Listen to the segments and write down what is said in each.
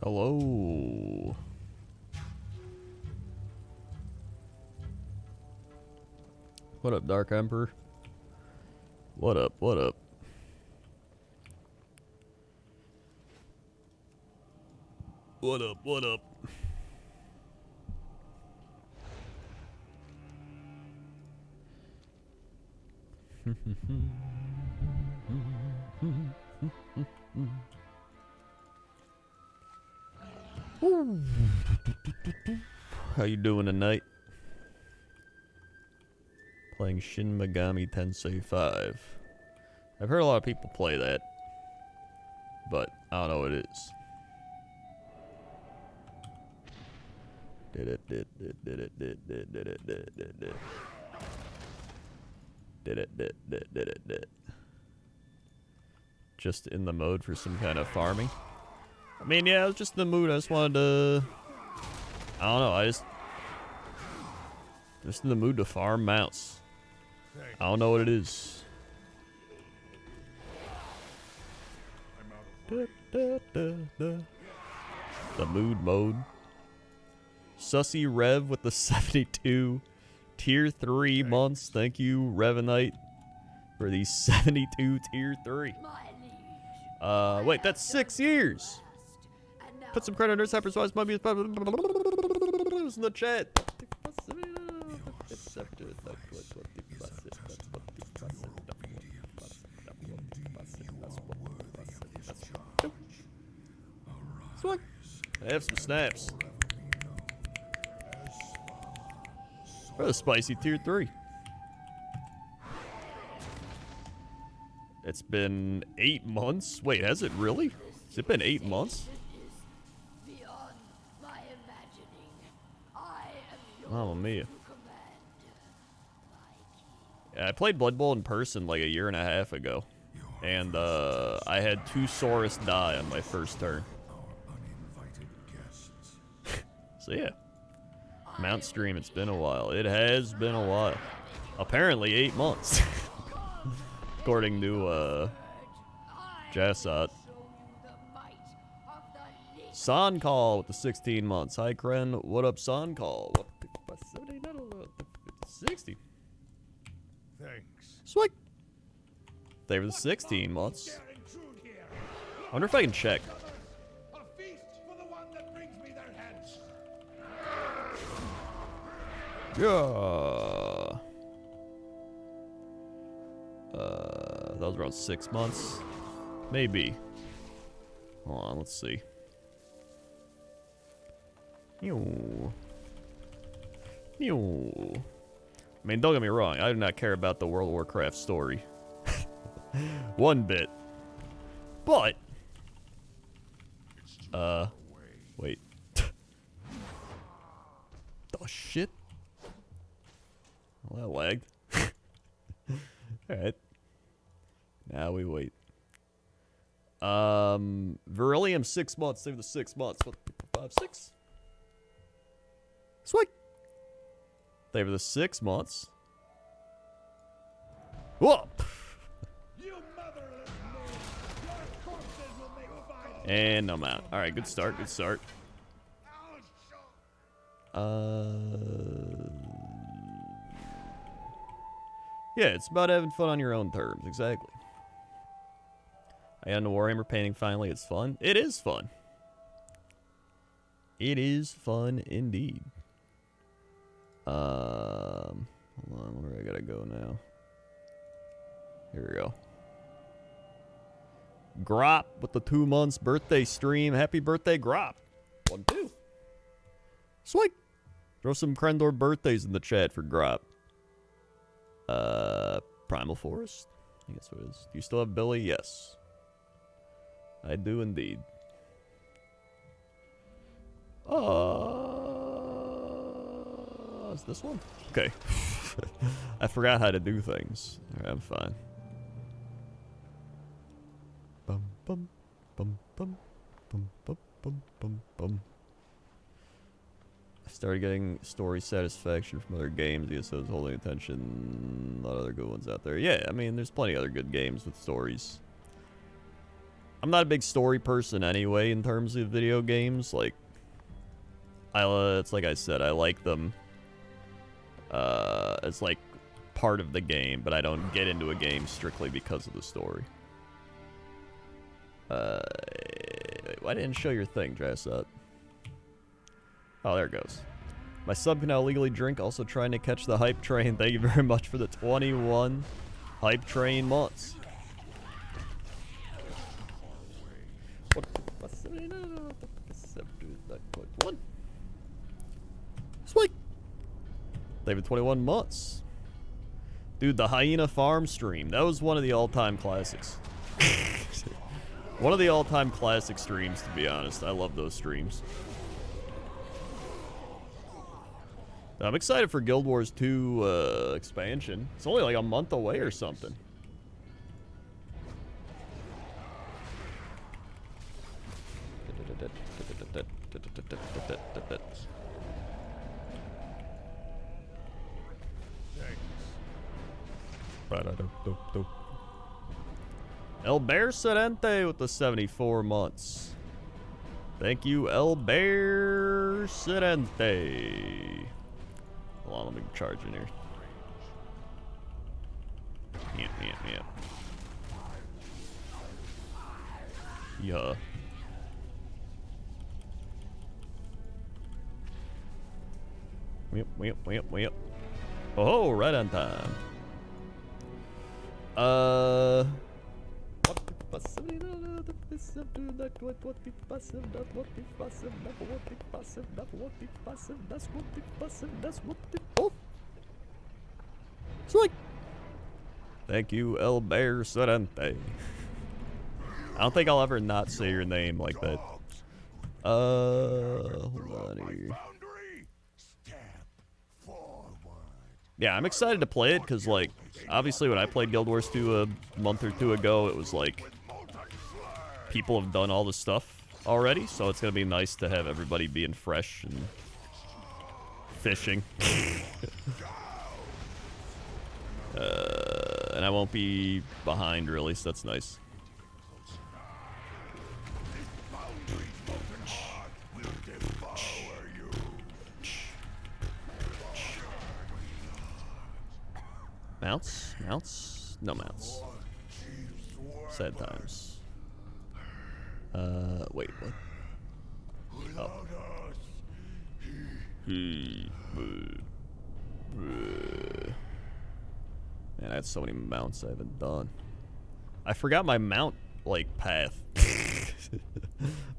Hello. What up, Dark Emperor? What up, what up? What up, what up? How you doing tonight? Playing Shin Megami Tensei 5. I've heard a lot of people play that, but I don't know what it is. Just in the mode for some kind of farming. I mean, yeah, I was just in the mood. I just wanted to... I don't know, just in the mood to farm mounts. I don't know what it is. The mood mode. Sussy Rev with the 72 tier 3 months. Thank you, Revanite, for the 72 tier 3. Wait, that's 6 years. Put some credit on nurse hyperswise mummies in the chat. I have some snaps. For the spicy tier 3. It's been 8 months. Wait, has it really? Has it been 8 months? Mamma mia. Yeah, I played Blood Bowl in person like a year and a half ago. And I had 2 Saurus die on my first turn. So yeah. Mount Stream, it's been a while. It has been a while. Apparently 8 months. According to Jassat. Soncall with the 16 months. Hi Kren, what up Soncall? 60. Thanks. Sweet. They were the 16 months. I wonder if I can check. A feast for the one that brings me their heads. Yeah. That was around 6 months. Maybe. Hold on, let's see. Ew. Ew. I mean, don't get me wrong, I do not care about the World of Warcraft story. One bit. But, wait. Oh, shit. Well, that lagged. Alright. Now we wait. Beryllium 6 months. Save the 6 months. What, 5, 6? Sweet. They were the 6 months. Whoa! And I'm out. Alright, good start, good start. Yeah, it's about having fun on your own terms, exactly. I got into Warhammer painting finally, it's fun. It is fun. It is fun indeed. Hold on, where do I gotta go now? Here we go. Grop with the 2 months birthday stream. Happy birthday, Grop. 1, 2. Sweet. Throw some Crendor birthdays in the chat for Grop. Primal Forest? I think that's what it is. Do you still have Billy? Yes. I do indeed. Is this one? Okay. I forgot how to do things. Alright, I'm fine. Bum bum bum bum bum bum bum bum bum. I started getting story satisfaction from other games because I was holding attention. A lot of other good ones out there. Yeah, I mean, there's plenty of other good games with stories. I'm not a big story person anyway in terms of video games. Like, it's like I said, I like them as like part of the game, but I don't get into a game strictly because of the story. Why didn't it show your thing, dress up? Oh, there it goes. My sub can now legally drink, also trying to catch the hype train. Thank you very much for the 21 hype train months. What? Sweet. David, 21 months. Dude, the Hyena Farm stream. That was one of the all-time classics. One of the all-time classic streams, to be honest. I love those streams. I'm excited for Guild Wars 2 expansion. It's only like a month away or something. El Bear Sedente with the 74 months. Thank you, El Bear Sedente. Hold on, let me charge in here. Yeah. Yeah. Yep. Oh, right on time. Sweet. Thank you, El Bear Sedente. I don't think I'll ever not say your name like that. Hold on here. Yeah, I'm excited to play it because, like, obviously when I played Guild Wars 2 a month or two ago, it was like people have done all the stuff already, so it's gonna be nice to have everybody being fresh and fishing. And I won't be behind really, so that's nice. Mounts? No mounts. Sad times. Wait, what? Oh. Man, I had so many mounts I haven't done. I forgot my mount, like, path. I'm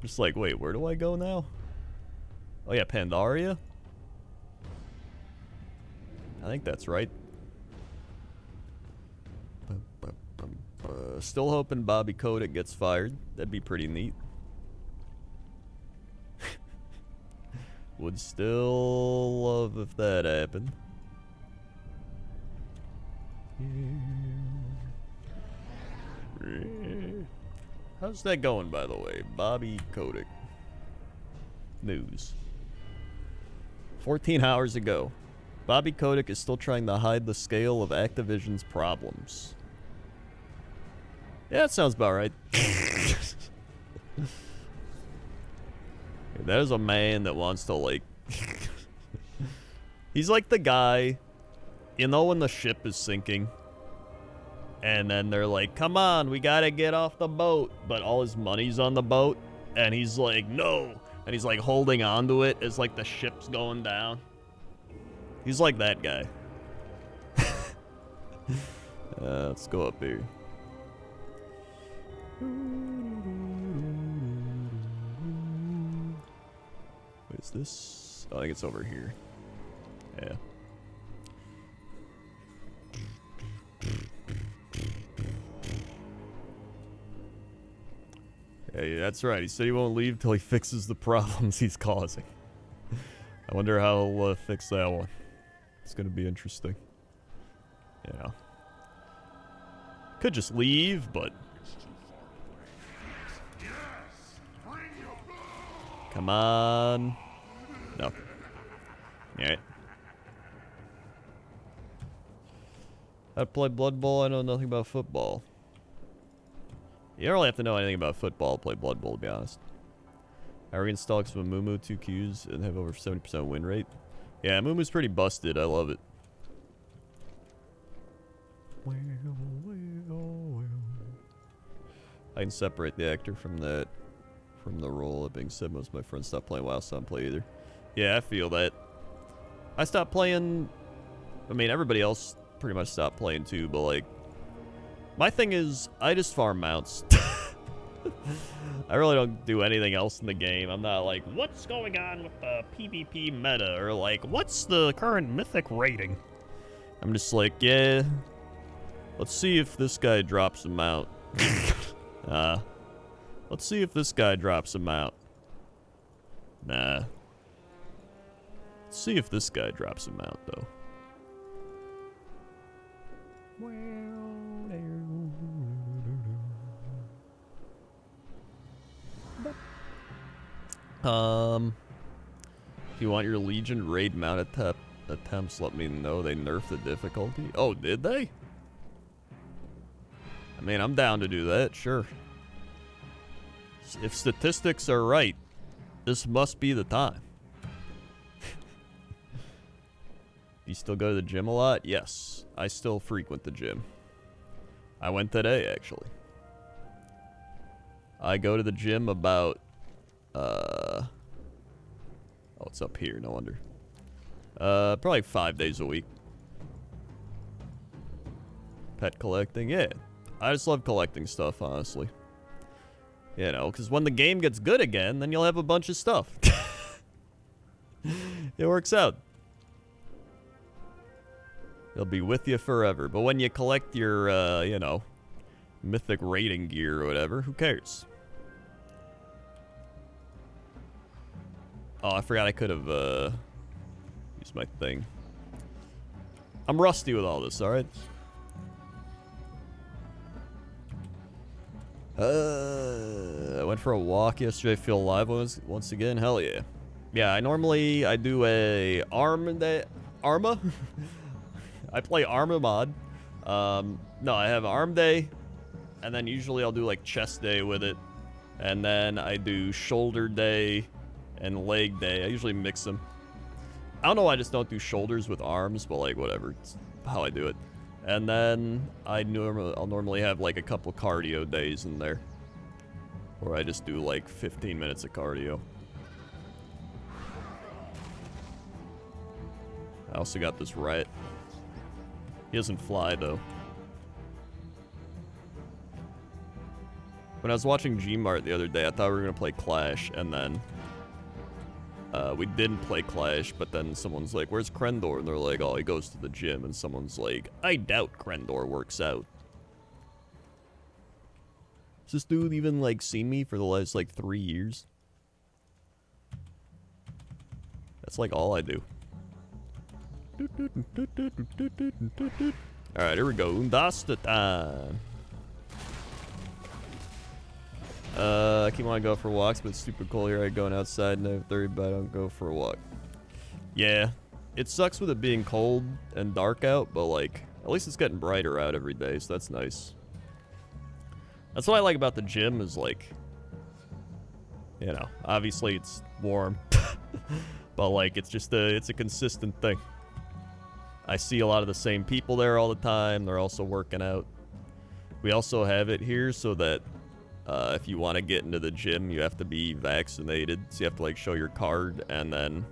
just like, wait, where do I go now? Oh yeah, Pandaria? I think that's right. Still hoping Bobby Kotick gets fired. That'd be pretty neat. Would still love if that happened. How's that going, by the way? Bobby Kotick. News. 14 hours ago. Bobby Kotick is still trying to hide the scale of Activision's problems. Yeah, that sounds about right. That is a man that wants to, like... He's like the guy, you know, when the ship is sinking, and then they're like, come on, we gotta get off the boat, but all his money's on the boat, and he's like, no, and he's like holding onto it as like the ship's going down. He's like that guy. Let's go up here. What is this? Oh, I think it's over here. Yeah. Hey, that's right. He said he won't leave till he fixes the problems he's causing. I wonder how he'll fix that one. It's gonna be interesting. Yeah. Could just leave, but... Come on. No. Alright. How to play Blood Bowl? I know nothing about football. You don't really have to know anything about football to play Blood Bowl, to be honest. I reinstalled some Mumu 2 Qs and have over 70% win rate. Yeah, Mumu's pretty busted. I love it. I can separate the actor from the role. That being said, most of my friends stopped playing WoW, so I don't play either. Yeah, I feel that. I stopped playing. I mean, everybody else pretty much stopped playing too, but like, my thing is, I just farm mounts. I really don't do anything else in the game. I'm not like, what's going on with the PvP meta? Or like, what's the current mythic rating? I'm just like, yeah, let's see if this guy drops a mount. Let's see if this guy drops a mount. Nah. Let's see if this guy drops a mount, though. If you want your Legion raid mount attempts, let me know. They nerfed the difficulty. Oh, did they? I mean, I'm down to do that, sure. If statistics are right, this must be the time. You still go to the gym a lot? Yes, I still frequent the gym. I went today, actually. I go to the gym about, oh, it's up here, no wonder. Probably 5 days a week. Pet collecting, yeah. I just love collecting stuff, honestly. You know, because when the game gets good again, then you'll have a bunch of stuff. It works out. It'll be with you forever. But when you collect your, you know, mythic rating gear or whatever, who cares? Oh, I forgot I could have, used my thing. I'm rusty with all this, alright? I went for a walk yesterday. Feel alive once again. Hell yeah. Yeah, I do a Arma. I play Arma mod. No, I have Arm Day, and then usually I'll do like Chest Day with it, and then I do Shoulder Day and Leg Day. I usually mix them. I don't know why I just don't do shoulders with arms, but like whatever. It's how I do it. And then I'll normally have like a couple cardio days in there, where I just do like 15 minutes of cardio. I also got this rat. He doesn't fly though. When I was watching Gmart the other day, I thought we were gonna play Clash, and then we didn't play Clash, but then someone's like, where's Crendor? And they're like, oh, he goes to the gym. And someone's like, I doubt Crendor works out. Has this dude even, like, seen me for the last, like, 3 years? That's, like, all I do. Alright, here we go. Undasta time. I keep wanting to go for walks, but it's super cold here. I going outside and I'm 30, but I don't go for a walk. Yeah, it sucks with it being cold and dark out, but like, at least it's getting brighter out every day, so that's nice. That's what I like about the gym is like, you know, obviously it's warm, but like, it's just it's a consistent thing. I see a lot of the same people there all the time. They're also working out. We also have it here so that if you want to get into the gym, you have to be vaccinated. So you have to like show your card, and then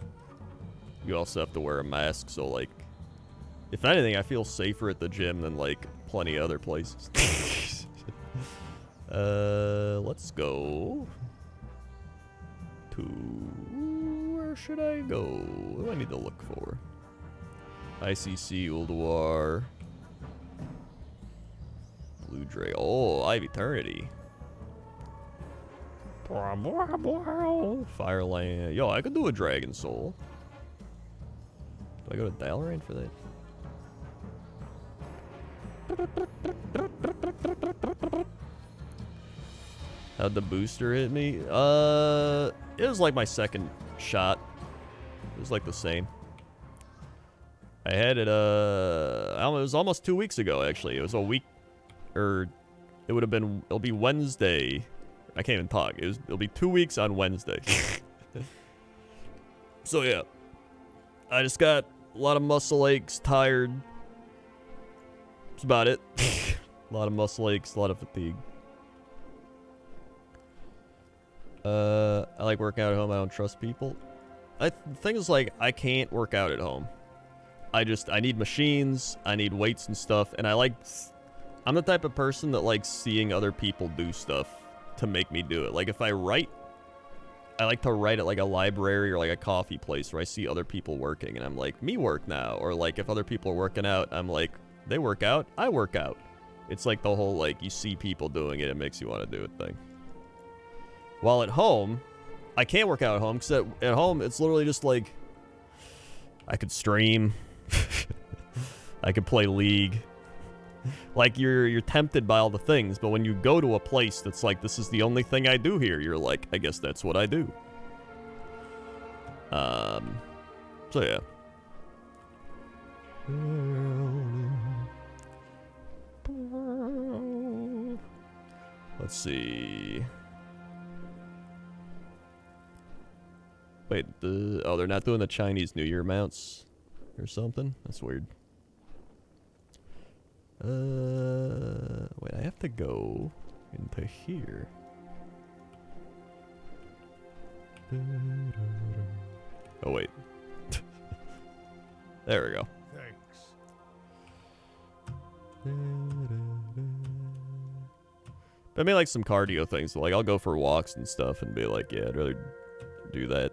you also have to wear a mask. So like, if anything, I feel safer at the gym than like plenty of other places. Let's go to, where should I go? What do I need to look for? ICC, Ulduar, Blue Dray. Oh, I have Eternity. Fireland. Yo, I could do a Dragon Soul. Do I go to Dalaran for that? How'd the booster hit me? It was like my second shot. It was like the same. I had it, it was almost 2 weeks ago, actually. It was a week, or It would have been, it'll be Wednesday. I can't even talk. It'll be 2 weeks on Wednesday. So yeah. I just got a lot of muscle aches, tired. That's about it. A lot of muscle aches, a lot of fatigue. I like working out at home. I don't trust people. Things like I can't work out at home. I need machines. I need weights and stuff. And I'm the type of person that likes seeing other people do stuff to make me do it. Like if I write, I like to write at like a library or like a coffee place where I see other people working and I'm like, me work now. Or like if other people are working out, I'm like, they work out, I work out. It's like the whole like you see people doing it, it makes you want to do it thing. While at home, I can't work out at home because at home it's literally just like I could stream, I could play League. Like you're tempted by all the things, but when you go to a place that's like this is the only thing I do here, you're like, I guess that's what I do. So yeah. Let's see. Wait, oh, they're not doing the Chinese New Year mounts or something? That's weird. Wait, I have to go into here. Oh, wait. There we go. Thanks. But I mean, like some cardio things. So, like, I'll go for walks and stuff and be like, yeah, I'd rather do that.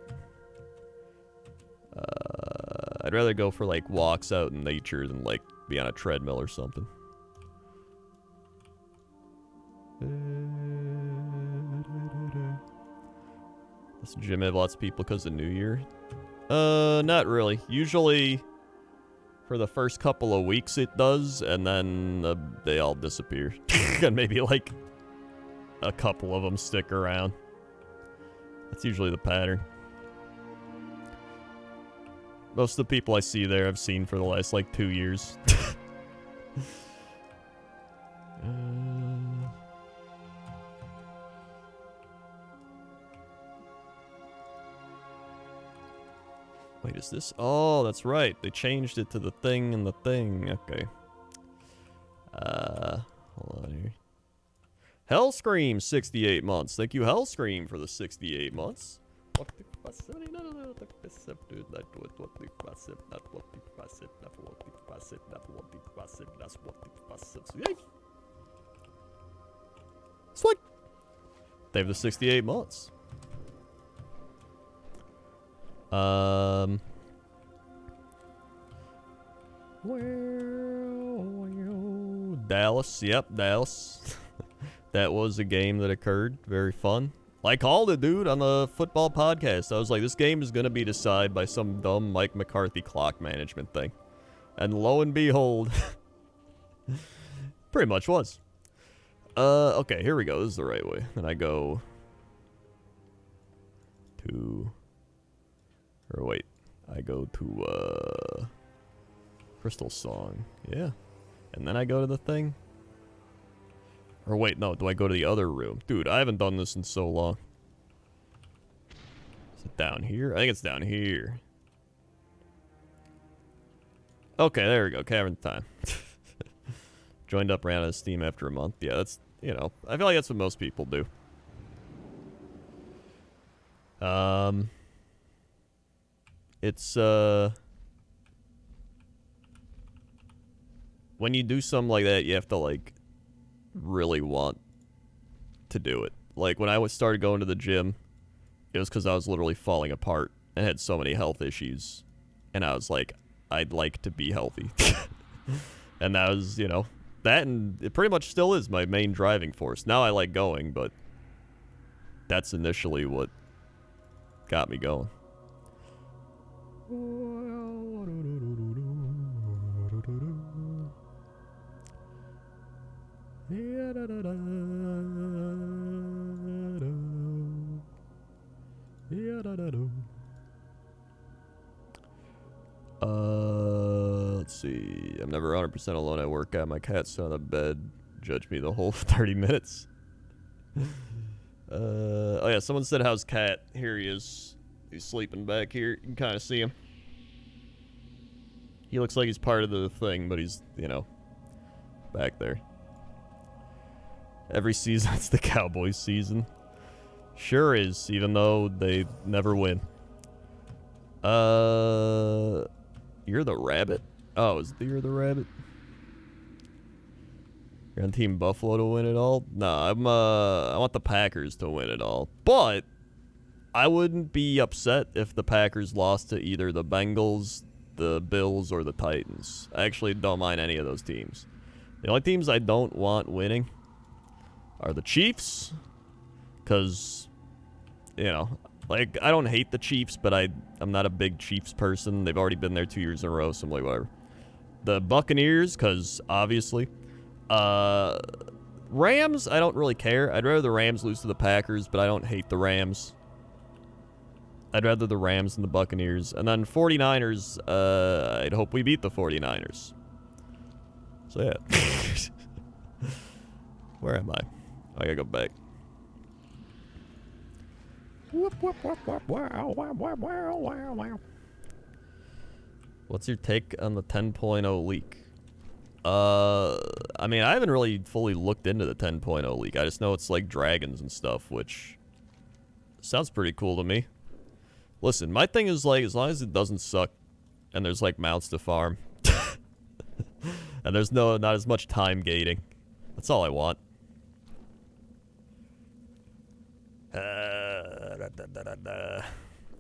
I'd rather go for like walks out in nature than like be on a treadmill or something. Does the gym have lots of people because of New Year? Not really. Usually, for the first couple of weeks it does, and then they all disappear. And maybe like a couple of them stick around. That's usually the pattern. Most of the people I see there I've seen for the last like 2 years. Wait, is this? Oh, that's right. They changed it to the thing and the thing. Okay. Hold on here. Hellscream, 68 months. Thank you, Hellscream, for the 68 months. Sweet. They have the 68 months. Dallas. Yep, Dallas. That was a game that occurred. Very fun. I called it, dude, on the football podcast. I was like, this game is going to be decided by some dumb Mike McCarthy clock management thing. And lo and behold, pretty much was. Okay, here we go. This is the right way. Then I go to... Or wait, I go to, Crystal Song. Yeah. And then I go to the thing. Or wait, no, do I go to the other room? Dude, I haven't done this in so long. Is it down here? I think it's down here. Okay, there we go. Cavern Time. Joined up, ran out of steam after a month. Yeah, that's, you know, I feel like that's what most people do. It's, when you do something like that, you have to, like, really want to do it. Like, when I started going to the gym, it was because I was literally falling apart and had so many health issues. And I was like, I'd like to be healthy. And that was, you know, that, and it pretty much still is my main driving force. Now I like going, but that's initially what got me going. Let's see. I'm never 100% alone. I work out. My cat's on the bed. judge me the whole 30 minutes. Oh yeah, someone said, how's Cat? Here he is. He's sleeping back here. You can kind of see him. He looks like he's part of the thing, but he's, you know, back there. Every season, it's the Cowboys season. Sure is, even though they never win. You're the rabbit? Oh, is it you're the rabbit? You're on Team Buffalo to win it all? Nah, I want the Packers to win it all. But I wouldn't be upset if the Packers lost to either the Bengals, the Bills, or the Titans. I actually don't mind any of those teams. The only teams I don't want winning are the Chiefs, because, you know, like, I don't hate the Chiefs, but I'm not a big Chiefs person. They've already been there 2 years in a row, so I'm like, whatever. The Buccaneers, because, obviously. Rams, I don't really care. I'd rather the Rams lose to the Packers, but I don't hate the Rams. I'd rather the Rams than the Buccaneers. And then 49ers, I'd hope we beat the 49ers. So, yeah. Where am I? I gotta go back. What's your take on the 10.0 leak? I mean, I haven't really fully looked into the 10.0 leak. I just know it's like dragons and stuff, which sounds pretty cool to me. Listen, my thing is, like, as long as it doesn't suck and there's like mounts to farm and there's not as much time gating. That's all I want.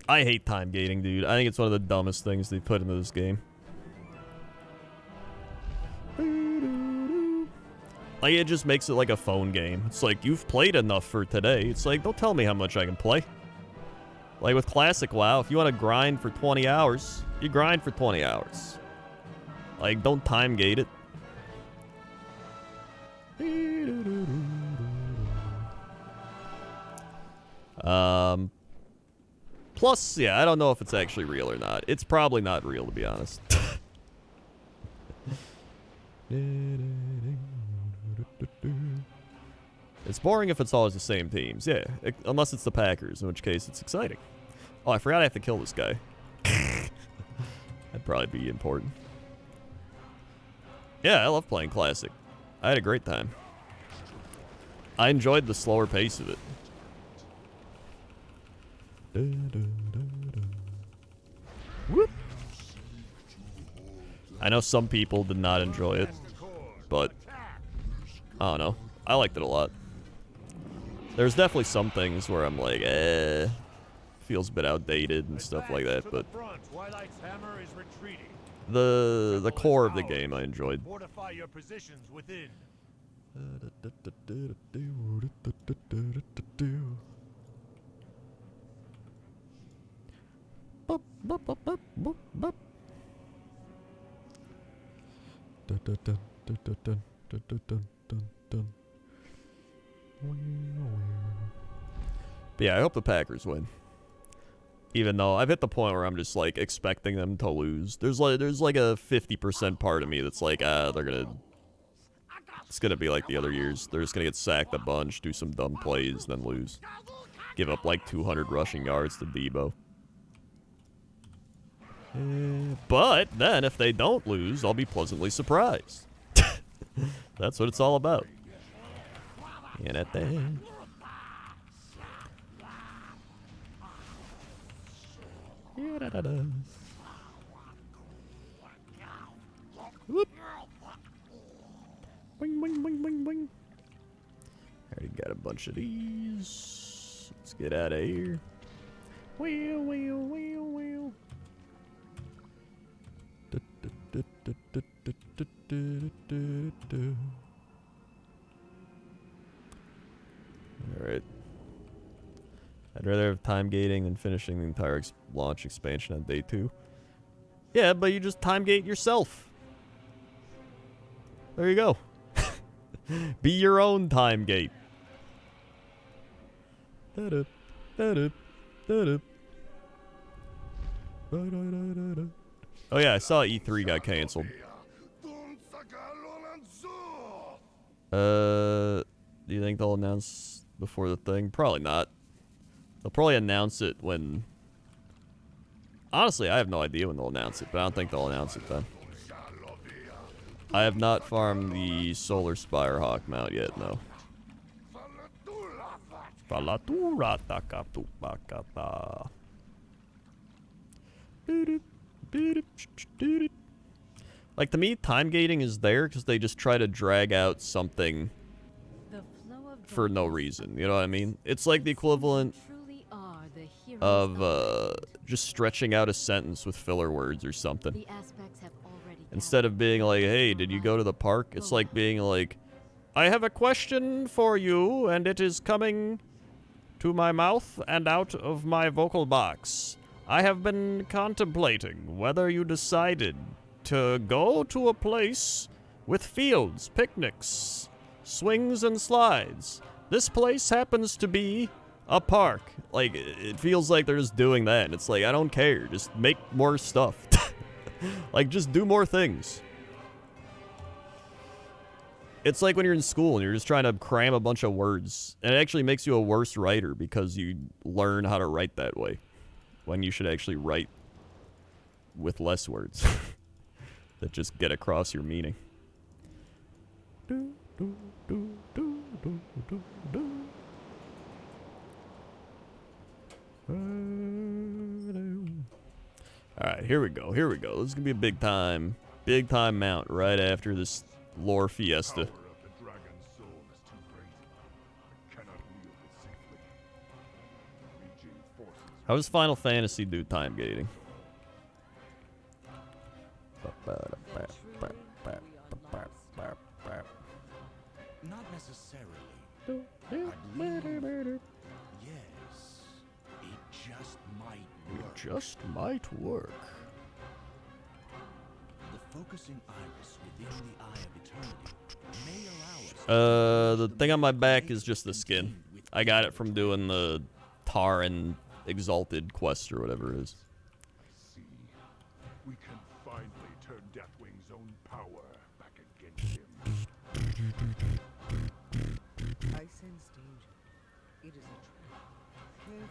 I hate time gating, dude. I think it's one of the dumbest things they put into this game. Like, it just makes it like a phone game. It's like, you've played enough for today. It's like, don't tell me how much I can play. Like with Classic WoW, if you want to grind for 20 hours, you grind for 20 hours. Like, don't time gate it. Plus, yeah, I don't know if it's actually real or not. It's probably not real, to be honest. It's boring if it's always the same teams, yeah. Unless it's the Packers, in which case it's exciting. Oh, I forgot I have to kill this guy. That'd probably be important. Yeah, I love playing Classic. I had a great time. I enjoyed the slower pace of it. Whoop. I know some people did not enjoy it, but I don't know. I liked it a lot. There's definitely some things where I'm like, feels a bit outdated and stuff like that, but the core of the game I enjoyed. Fortify your positions within. But yeah, I hope the Packers win. Even though I've hit the point where I'm just like expecting them to lose. There's like a 50% part of me that's like, it's gonna be like the other years. They're just gonna get sacked a bunch, do some dumb plays, then lose. Give up like 200 rushing yards to Debo. But then if they don't lose, I'll be pleasantly surprised. That's what it's all about. And at the end. Whoop. Boing, boing, boing, boing, boing. Already got a bunch of these. Let's get out of here. Wheel, wheel, wheel, wheel. Alright. I'd rather have time gating than finishing the entire launch expansion on day 2. Yeah, but you just time gate yourself. There you go. Be your own time gate. Oh yeah, I saw E3 got canceled. Do you think they'll announce before the thing? Probably not. They'll probably announce it when... Honestly, I have no idea when they'll announce it, but I don't think they'll announce it then. I have not farmed the Solar Spire Hawk mount yet, no. Like, to me, time gating is there because they just try to drag out something for no reason. You know what I mean? It's like the equivalent of just stretching out a sentence with filler words or something. Instead of being like, hey, did you go to the park? It's like being like, I have a question for you, and it is coming to my mouth and out of my vocal box. I have been contemplating whether you decided to go to a place with fields, picnics, swings, and slides. This place happens to be a park. Like, it feels like they're just doing that. And it's like, I don't care. Just make more stuff. Like, just do more things. It's like when you're in school and you're just trying to cram a bunch of words. And it actually makes you a worse writer because you learn how to write that way. When you should actually write with less words. That just get across your meaning. Alright, here we go, here we go. This is gonna be a big time mount right after this lore fiesta. How does Final Fantasy do time gating? Not necessarily. I believe, yes, it just might work. It just might work. The focusing iris within the Eye of Eternity may allow us The thing on my back is just the skin. I got it from doing the Tar and Exalted quest or whatever it is. See, we can finally turn Deathwing's own power back against him. I sense danger. It is a trap. Carefully made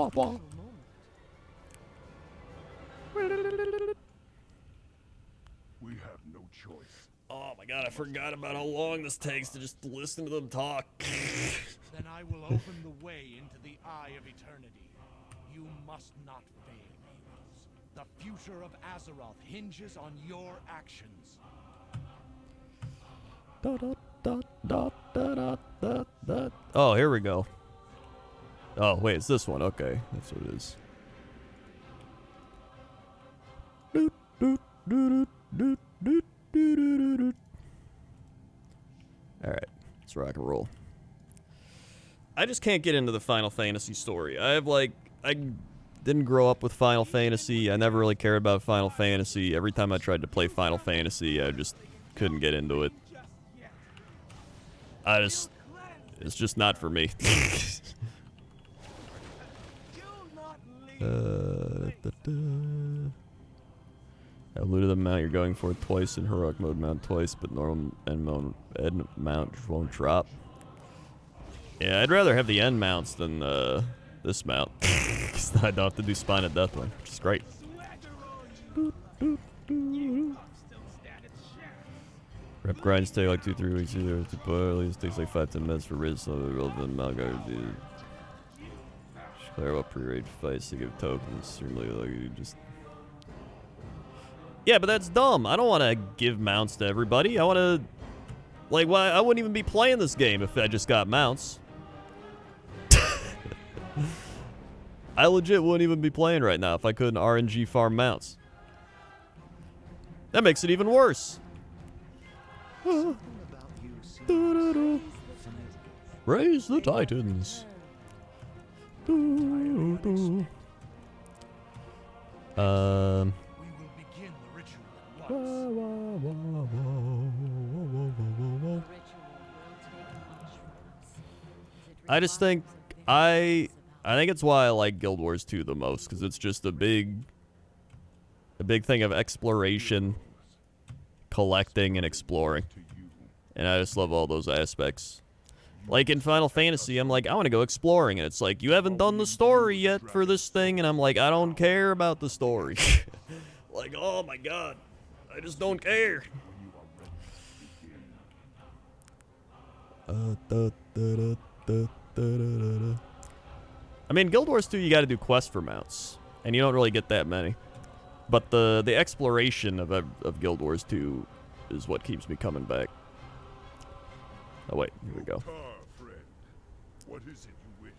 for us. We have no choice. Oh my god, I forgot about how long this takes to just listen to them talk. Then I will open the way into the Eye of Eternity. You must not fail, heroes. The future of Azeroth hinges on your actions. Oh, here we go. Oh, wait, it's this one. Okay, that's what it is. Alright, let's rock and roll. I just can't get into the Final Fantasy story. I didn't grow up with Final Fantasy. I never really cared about Final Fantasy. Every time I tried to play Final Fantasy, I just couldn't get into it. It's just not for me. I looted the mount you're going for twice in heroic mode mount twice, but normal end mount won't drop. Yeah, I'd rather have the end mounts than this mount. Because I don't have to do Spine of Death one, which is great. Rep grinds take like 2-3 weeks either to put, at least takes like 5-10 minutes for Riz, so the relevant mount guard to clear up pre-rage fights to give tokens. Certainly, like you just. Yeah, but that's dumb. I don't want to give mounts to everybody. I want to. Like, why? I wouldn't even be playing this game if I just got mounts. I legit wouldn't even be playing right now if I couldn't RNG farm mounts. That makes it even worse. Raise the Titans. I just think I think it's why I like Guild Wars 2 the most, because it's just a big thing of exploration, collecting, and exploring. And I just love all those aspects. Like in Final Fantasy, I'm like, I want to go exploring. And it's like, you haven't done the story yet for this thing. And I'm like, I don't care about the story. Like, oh my god. I just don't care. I mean, Guild Wars 2, you gotta do quests for mounts. And you don't really get that many. But the exploration of Guild Wars 2 is what keeps me coming back. Oh wait, here we go. Friend. What is it you wish?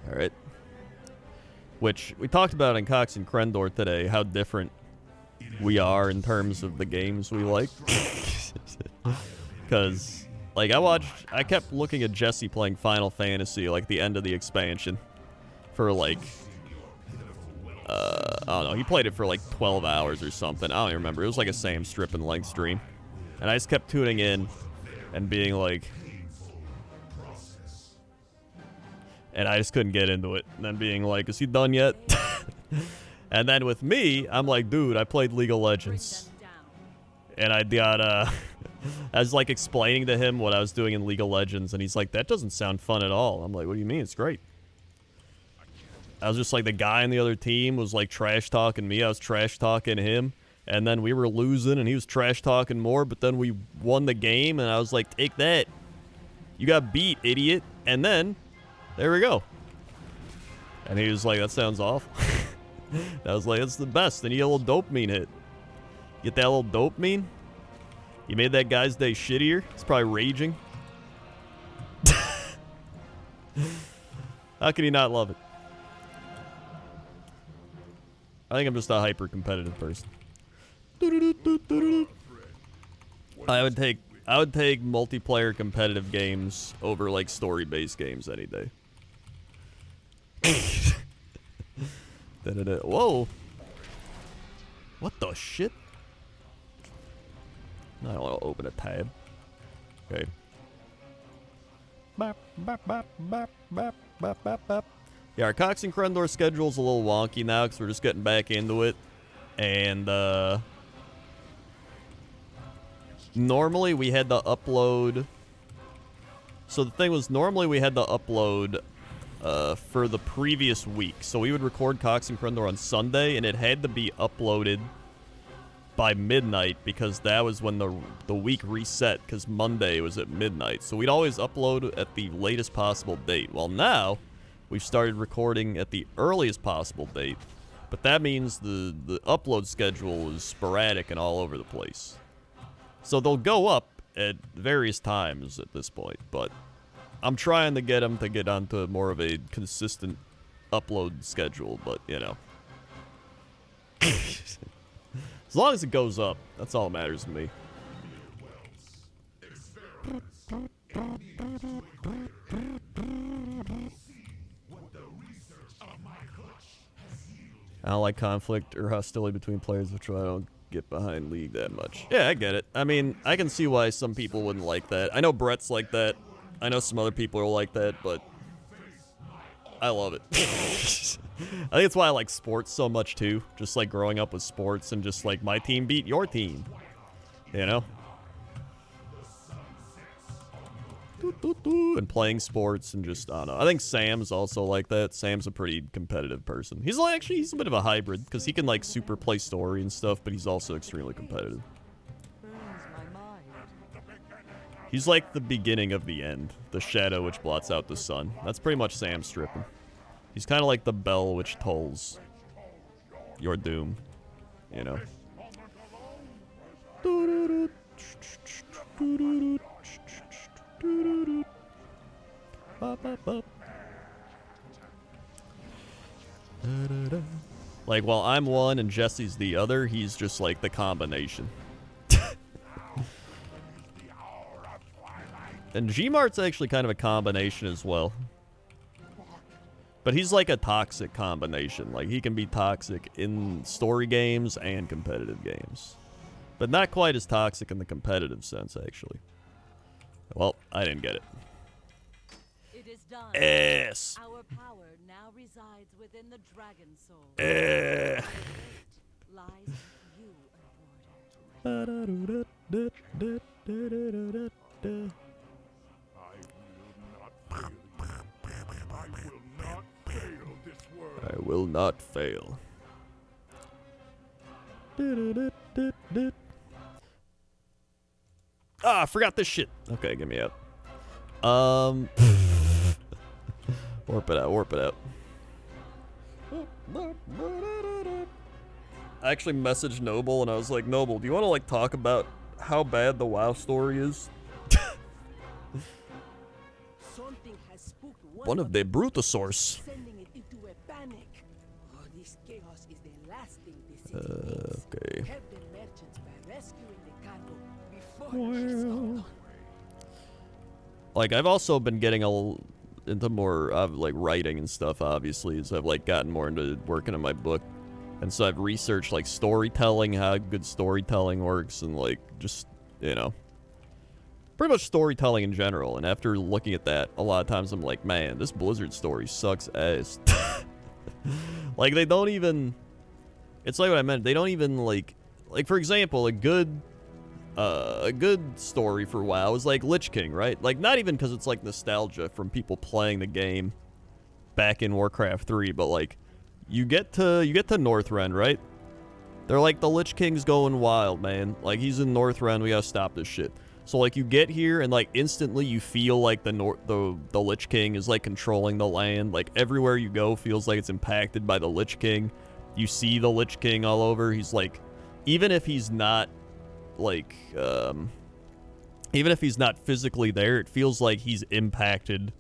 Alright. Which, we talked about in Cox and Crendor today, how different we are in terms of the games we like. Because, like, I kept looking at Jesse playing Final Fantasy, like, the end of the expansion. For, like, I don't know, he played it for, like, 12 hours or something. I don't even remember. It was, like, a Sam Strippin length stream. And I just kept tuning in and being like... And I just couldn't get into it. And then being like, is he done yet? And then with me, I'm like, dude, I played League of Legends. And I got, I was like explaining to him what I was doing in League of Legends. And he's like, that doesn't sound fun at all. I'm like, what do you mean? It's great. I was just like, the guy on the other team was like trash talking me. I was trash talking him. And then we were losing and he was trash talking more. But then we won the game and I was like, take that. You got beat, idiot. And then... there we go. And he was like, that sounds awful. I was like, that's the best. Then you get a little dopamine hit. Get that little dopamine? You made that guy's day shittier. He's probably raging. How can he not love it? I think I'm just a hyper-competitive person. I would take multiplayer competitive games over, like, story-based games any day. Whoa. What the shit? I don't want to open a tab. Okay. Yeah, our Cox and Crendor schedule's a little wonky now because we're just getting back into it. And, normally we had to upload... So the thing was, normally we had to upload for the previous week. So we would record Cox and Crendor on Sunday, and it had to be uploaded by midnight because that was when the week reset, because Monday was at midnight. So we'd always upload at the latest possible date. Well, now we've started recording at the earliest possible date, but that means the upload schedule is sporadic and all over the place. So they'll go up at various times at this point, but I'm trying to get them to get onto more of a consistent upload schedule, but, you know. As long as it goes up, that's all that matters to me. I don't like conflict or hostility between players, which I don't get behind League that much. Yeah, I get it. I mean, I can see why some people wouldn't like that. I know Brett's like that. I know some other people are like that, but I love it. I think it's why I like sports so much, too. Just, like, growing up with sports and just, like, my team beat your team. You know? And playing sports and just, I don't know. I think Sam's also like that. Sam's a pretty competitive person. He's like, actually, he's a bit of a hybrid, because he can, like, super play story and stuff, but he's also extremely competitive. He's like the beginning of the end, the shadow which blots out the sun. That's pretty much Sam Strippin. He's kind of like the bell which tolls your doom, you know. Like, while I'm one and Jesse's the other, he's just like the combination. And Gmart's actually kind of a combination as well. But he's like a toxic combination. Like, he can be toxic in story games and competitive games. But not quite as toxic in the competitive sense, actually. Well, I didn't get it. It is done. Yes. Our power now resides within the dragon soul. Eh. Our fate lies with you, Unborder. I will not fail you. I will not fail. Ah, I forgot this shit. Okay, get me out. Warp it out, warp it out. I actually messaged Noble and I was like, Noble, do you want to like talk about how bad the WoW story is? Something has spooked One of the Brutosaurs. sending it into a panic. Oh, this chaos is the last thing the city needs. Okay. Help the merchants by rescuing the cargo before the ships go down. Like, I've also been getting into more of like writing and stuff, obviously, as I've like gotten more into working on my book. And so I've researched like storytelling, how good storytelling works, and like just, you know, pretty much storytelling in general. And after looking at that, a lot of times I'm like, man, this Blizzard story sucks ass. Like, they don't even, it's like what I meant, they don't even like for example, a good story for WoW is like Lich King, right? Like, not even because it's like nostalgia from people playing the game back in Warcraft 3, but like, you get to Northrend, right? They're like, the Lich King's going wild, man. Like, he's in Northrend, we gotta stop this shit. So like, you get here and like instantly you feel like the Lich King is like controlling the land. Like, everywhere you go feels like it's impacted by the Lich King. You see the Lich King all over. He's like, even if he's not like even if he's not physically there, it feels like he's impacted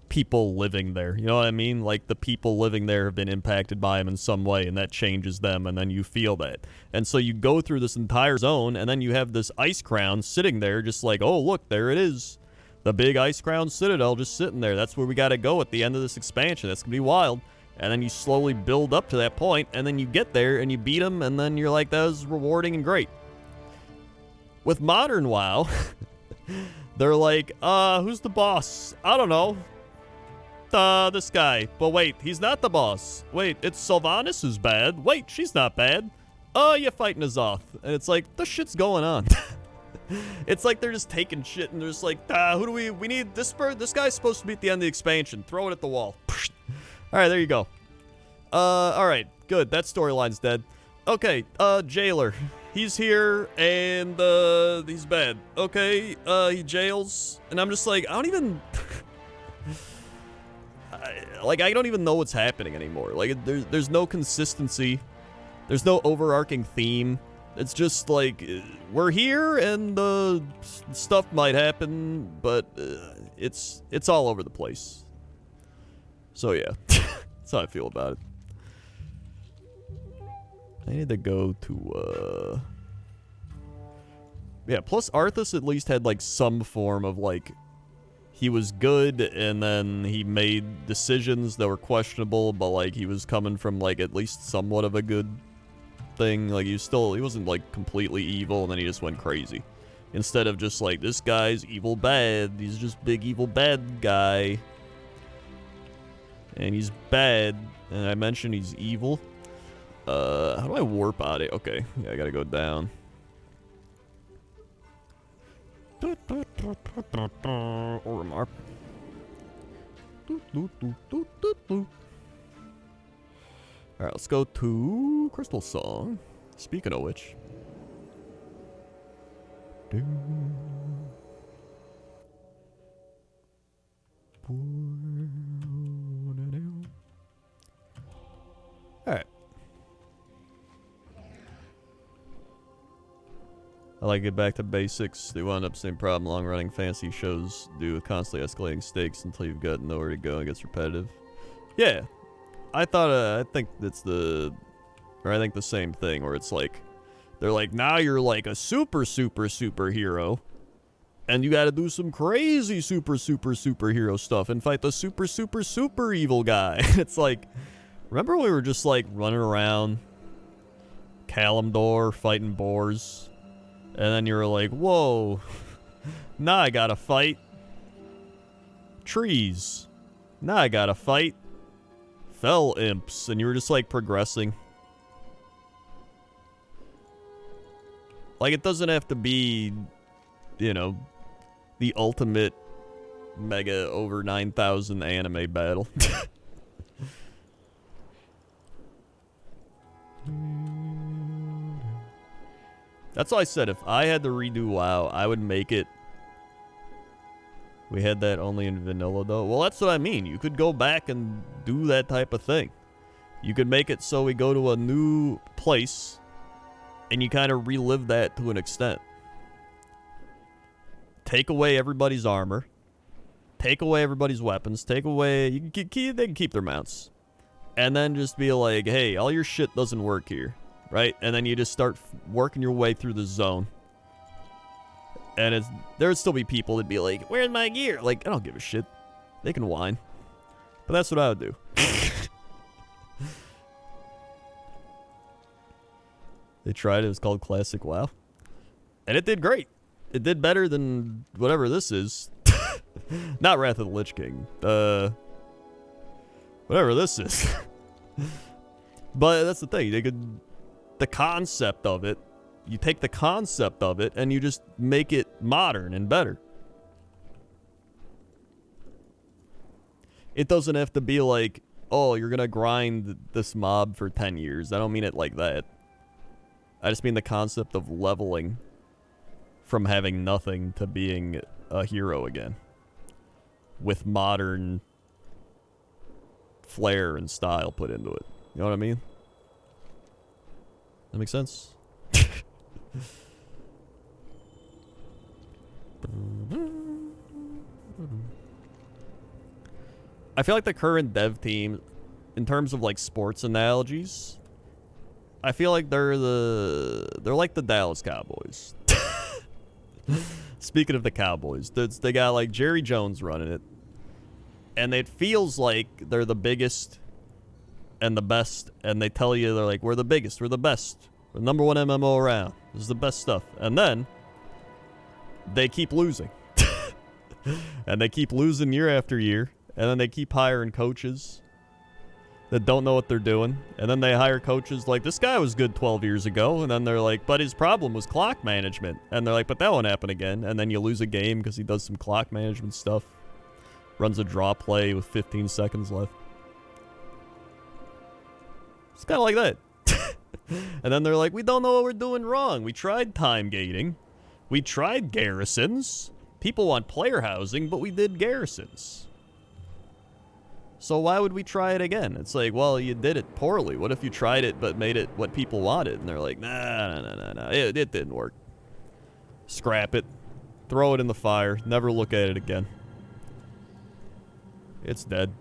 people living there. You know what I mean? Like, the people living there have been impacted by him in some way, and that changes them, and then you feel that. And so you go through this entire zone, and then you have this ice crown sitting there just like, oh, look, there it is. The big ice crown citadel just sitting there. That's where we gotta go at the end of this expansion. That's gonna be wild. And then you slowly build up to that point, and then you get there, and you beat him, and then you're like, that was rewarding and great. With modern WoW, they're like, who's the boss? I don't know. This guy. But wait, he's not the boss. Wait, it's Sylvanas who's bad. Wait, she's not bad. You're fighting Azoth. And it's like, the shit's going on. It's like they're just taking shit and they're just like, who do we need this bird? This guy's supposed to be at the end of the expansion. Throw it at the wall. Alright, there you go. Alright, good. That storyline's dead. Okay, Jailer. He's here, and, he's bad. Okay, he jails, and I'm just like, I don't even... I don't even know what's happening anymore. Like, there's no consistency. There's no overarching theme. It's just like, we're here, and, stuff might happen, but, it's all over the place. So, yeah. That's how I feel about it. I need to go to, yeah, plus Arthas at least had, like, some form of, like, he was good, and then he made decisions that were questionable, but, like, he was coming from, like, at least somewhat of a good thing. Like, he wasn't, like, completely evil, and then he just went crazy. Instead of just, like, this guy's evil bad, he's just big evil bad guy. And he's bad, and I mentioned he's evil. How do I warp out it? Okay, yeah, I gotta go down. Oromar. Alright, let's go to Crystal Song. Speaking of which. Alright. I like get back to basics. They wind up same problem long-running fantasy shows do with constantly escalating stakes until you've got nowhere to go and it gets repetitive. Yeah, I think that's the same thing where it's like, they're like, now you're like a superhero, and you got to do some crazy superhero stuff and fight the super evil guy. It's like, remember we were just like running around Kalimdor fighting boars? And then you were like, whoa, now I gotta fight Trees. Now I gotta fight fell imps, and you were just like progressing. Like, it doesn't have to be, you know, the ultimate mega over 9,000 anime battle. That's why I said if I had to redo WoW, I would make it. We had that only in vanilla though. Well, that's what I mean. You could go back and do that type of thing. You could make it so we go to a new place and you kind of relive that to an extent. Take away everybody's armor. Take away everybody's weapons. Take away... they can keep their mounts. And then just be like, hey, all your shit doesn't work here. Right? And then you just start working your way through the zone. And there would still be people that'd be like, where's my gear? Like, I don't give a shit. They can whine. But that's what I would do. They tried it. It was called Classic WoW. And it did great. It did better than whatever this is. Not Wrath of the Lich King. Whatever this is. But that's the thing. The concept of it, you take the concept of it and you just make it modern and better. It doesn't have to be like, oh, you're gonna grind this mob for 10 years. I don't mean it like that. I just mean the concept of leveling from having nothing to being a hero again. With modern flair and style put into it. You know what I mean? That makes sense? I feel like the current dev team, in terms of like sports analogies, I feel like they're like the Dallas Cowboys. Speaking of the Cowboys, they got like Jerry Jones running it, and it feels like they're the biggest and the best, and they tell you they're like, we're the biggest, we're the best, we're the number one MMO around, this is the best stuff, and then they keep losing. And they keep losing year after year, and then they keep hiring coaches that don't know what they're doing, and then they hire coaches like, this guy was good 12 years ago, and then they're like, but his problem was clock management, and they're like, but that won't happen again, and then you lose a game because he does some clock management stuff, runs a draw play with 15 seconds left. It's kind of like that. And then they're like, we don't know what we're doing wrong. We tried time gating. We tried garrisons. People want player housing, but we did garrisons. So why would we try it again? It's like, well, you did it poorly. What if you tried it but made it what people wanted? And they're like, nah. It didn't work. Scrap it. Throw it in the fire. Never look at it again. It's dead.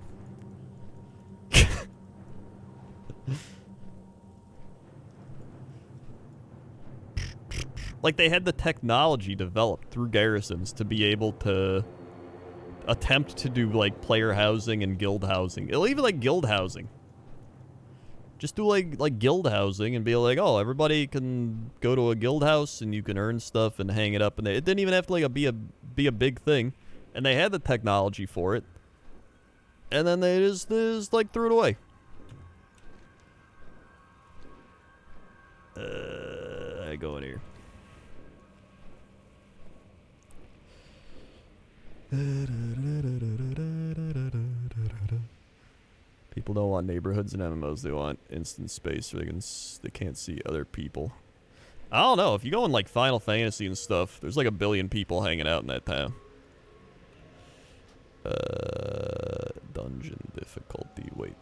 Like, they had the technology developed through garrisons to be able to attempt to do, like, player housing and guild housing. Even, like, guild housing. Just do, like guild housing and be like, oh, everybody can go to a guild house and you can earn stuff and hang it up. And it didn't even have to, like, be a big thing. And they had the technology for it. And then they just like, threw it away. I go in here. People don't want neighborhoods and MMOs. They want instant space where they can't see other people. I don't know. If you go in like Final Fantasy and stuff, there's like 1 billion people hanging out in that town. Dungeon difficulty. Wait.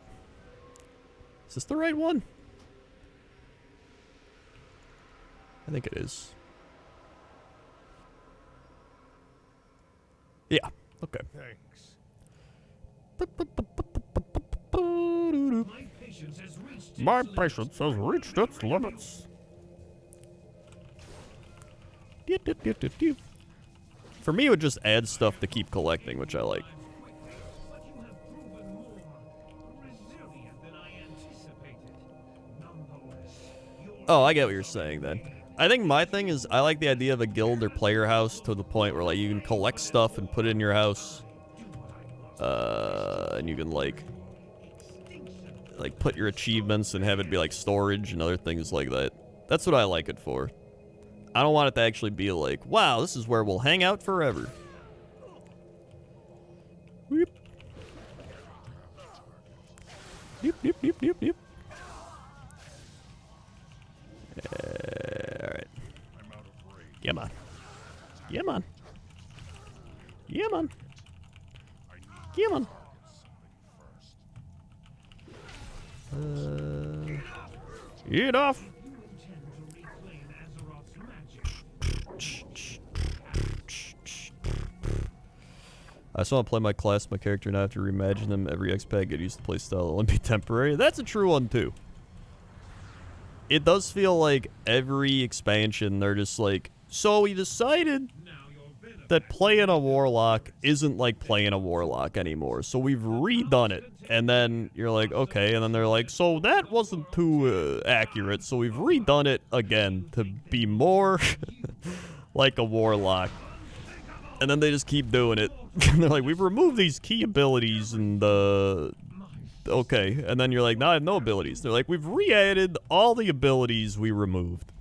Is this the right one? I think it is. Yeah. Okay. Thanks. My patience has reached its limits. For me, it would just add stuff to keep collecting, which I like. Oh, I get what you're saying then. I think my thing is I like the idea of a guild or player house to the point where like you can collect stuff and put it in your house. And you can like put your achievements and have it be like storage and other things like that. That's what I like it for. I don't want it to actually be like, wow, this is where we'll hang out forever. Whoop. Yep, yep, yep, yep, yep. Alright. Come on. Come on. Come on. Come on. Get off. I just want to play my class, my character, and I have to reimagine them. Every XP get used to play style. It'll be temporary. That's a true one, too. It does feel like every expansion, they're just like, so we decided that playing a warlock isn't like playing a warlock anymore. So we've redone it. And then you're like, okay. And then they're like, so that wasn't too accurate. So we've redone it again to be more like a warlock. And then they just keep doing it. And they're like, we've removed these key abilities and okay. And then you're like, no, I have no abilities. They're like, we've re-added all the abilities we removed.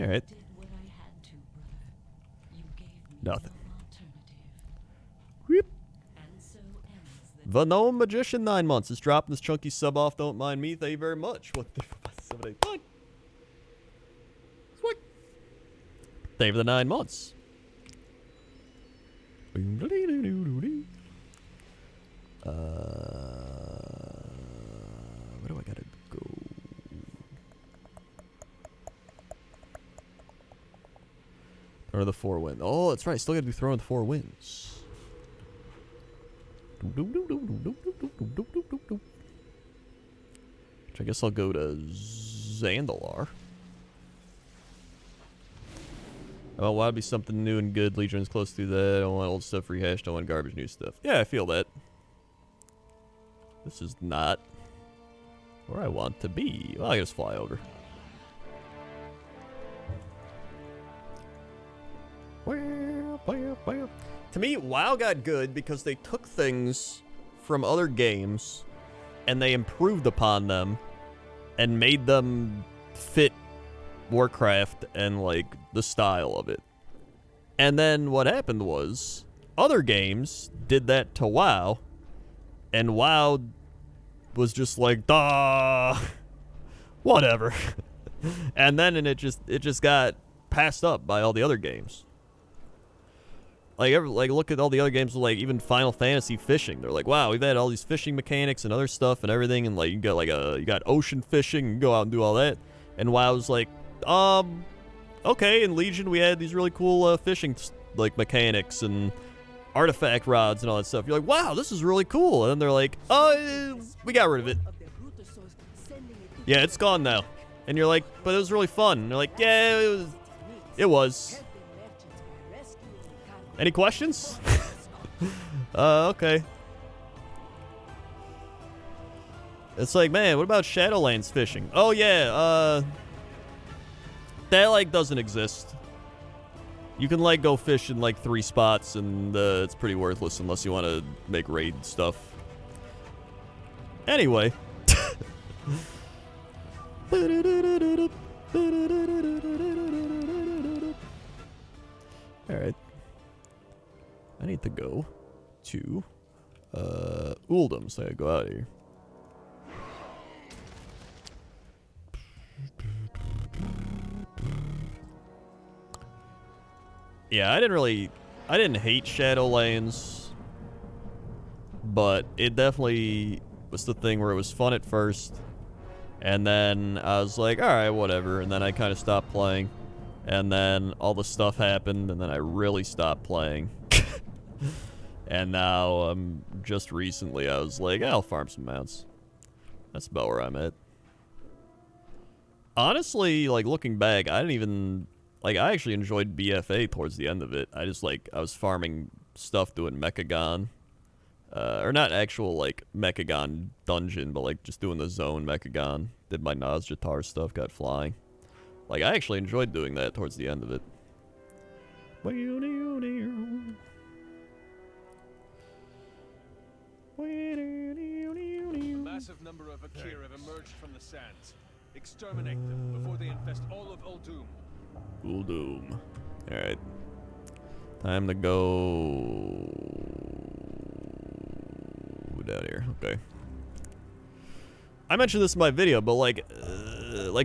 Alright. Nothing. Whoop. The Gnome Magician 9 months is dropping this chunky sub off. Don't mind me. Thank you very much. What the 7 8 fine. Sweet. Thank you for the 9 months. Where do I gotta go? Throne of the Four Winds. Oh, that's right. Still gotta do Throne of the Four Winds. Which I guess I'll go to Zandalar. Oh, why be something new and good? Legion's close to that. I don't want old stuff rehashed. I want garbage new stuff. Yeah, I feel that. This is not where I want to be. Well, I can just fly over. To me, WoW got good because they took things from other games and they improved upon them and made them fit Warcraft and like the style of it. And then what happened was other games did that to WoW, and WoW was just like, duh, whatever. And then it just got passed up by all the other games. Like look at all the other games, like even Final Fantasy fishing. They're like, wow, we've had all these fishing mechanics and other stuff and everything, and like you got ocean fishing, you can go out and do all that. And WoW was like, okay, in Legion we had these really cool fishing like mechanics and artifact rods and all that stuff. You're like, wow, this is really cool. And then they're like, we got rid of it. Yeah, it's gone now. And you're like, but it was really fun. And they're like, yeah, it was. Any questions? Okay. It's like, man, what about Shadowlands fishing? Oh yeah, that like doesn't exist. You can like go fish in like 3 spots and it's pretty worthless unless you want to make raid stuff. Anyway. Alright. I need to go to Uldum, so I gotta go out of here. Yeah, I didn't hate Shadowlands, but it definitely was the thing where it was fun at first, and then I was like, alright, whatever, and then I kind of stopped playing, and then all the stuff happened, and then I really stopped playing. And now, just recently, I was like, I'll farm some mounts. That's about where I'm at. Honestly, like, looking back, I didn't even... Like, I actually enjoyed BFA towards the end of it. I just, like, I was farming stuff doing Mechagon. Or not actual, like, Mechagon dungeon, but, like, just doing the zone Mechagon. Did my Nazjatar stuff, got flying. Like, I actually enjoyed doing that towards the end of it. number of Akir have emerged from the sands. Exterminate them before they infest all of Uldum. Uldum. Alright. Time to go down here. Okay. I mentioned this in my video, but like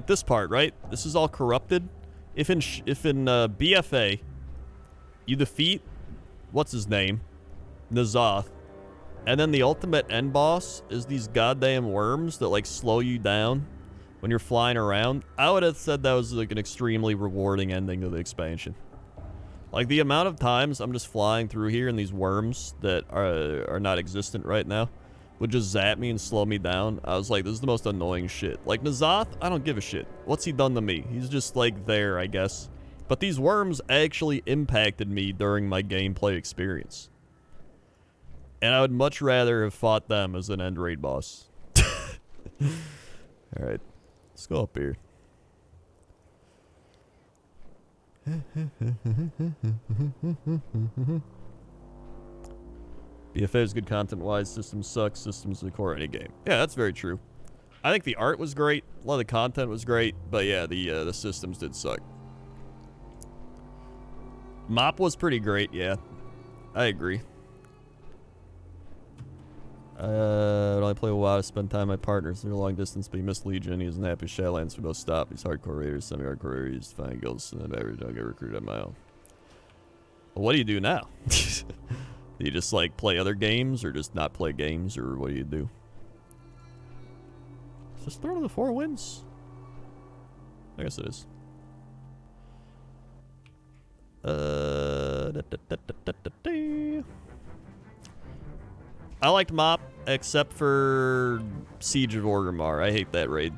this part, right? This is all corrupted. If in BFA, you defeat, what's his name? N'Zoth. And then the ultimate end boss is these goddamn worms that like slow you down when you're flying around. I would have said that was like an extremely rewarding ending to the expansion. Like the amount of times I'm just flying through here and these worms that are not existent right now would just zap me and slow me down. I was like, this is the most annoying shit. Like N'Zoth, I don't give a shit. What's he done to me? He's just like there, I guess. But these worms actually impacted me during my gameplay experience. And I would much rather have fought them as an end raid boss. Alright. Let's go up here. BFA is good content-wise. Systems suck. Systems are the core of any game. Yeah, that's very true. I think the art was great. A lot of the content was great. But yeah, the systems did suck. Mop was pretty great, yeah. I agree. I only play WoW to spend time with my partners. They're long distance, but he missed Legion. He doesn't have his Shadowlands for no stop. He's hardcore raiders, semi-hardcore raiders, fine guilds, and then average. I'll get recruited on my own. Well, what do you do now? Do you just like play other games, or just not play games, or what do you do? Is this Throne of the Four Winds? I guess it is. I liked Mop, except for Siege of Orgrimmar. I hate that raid.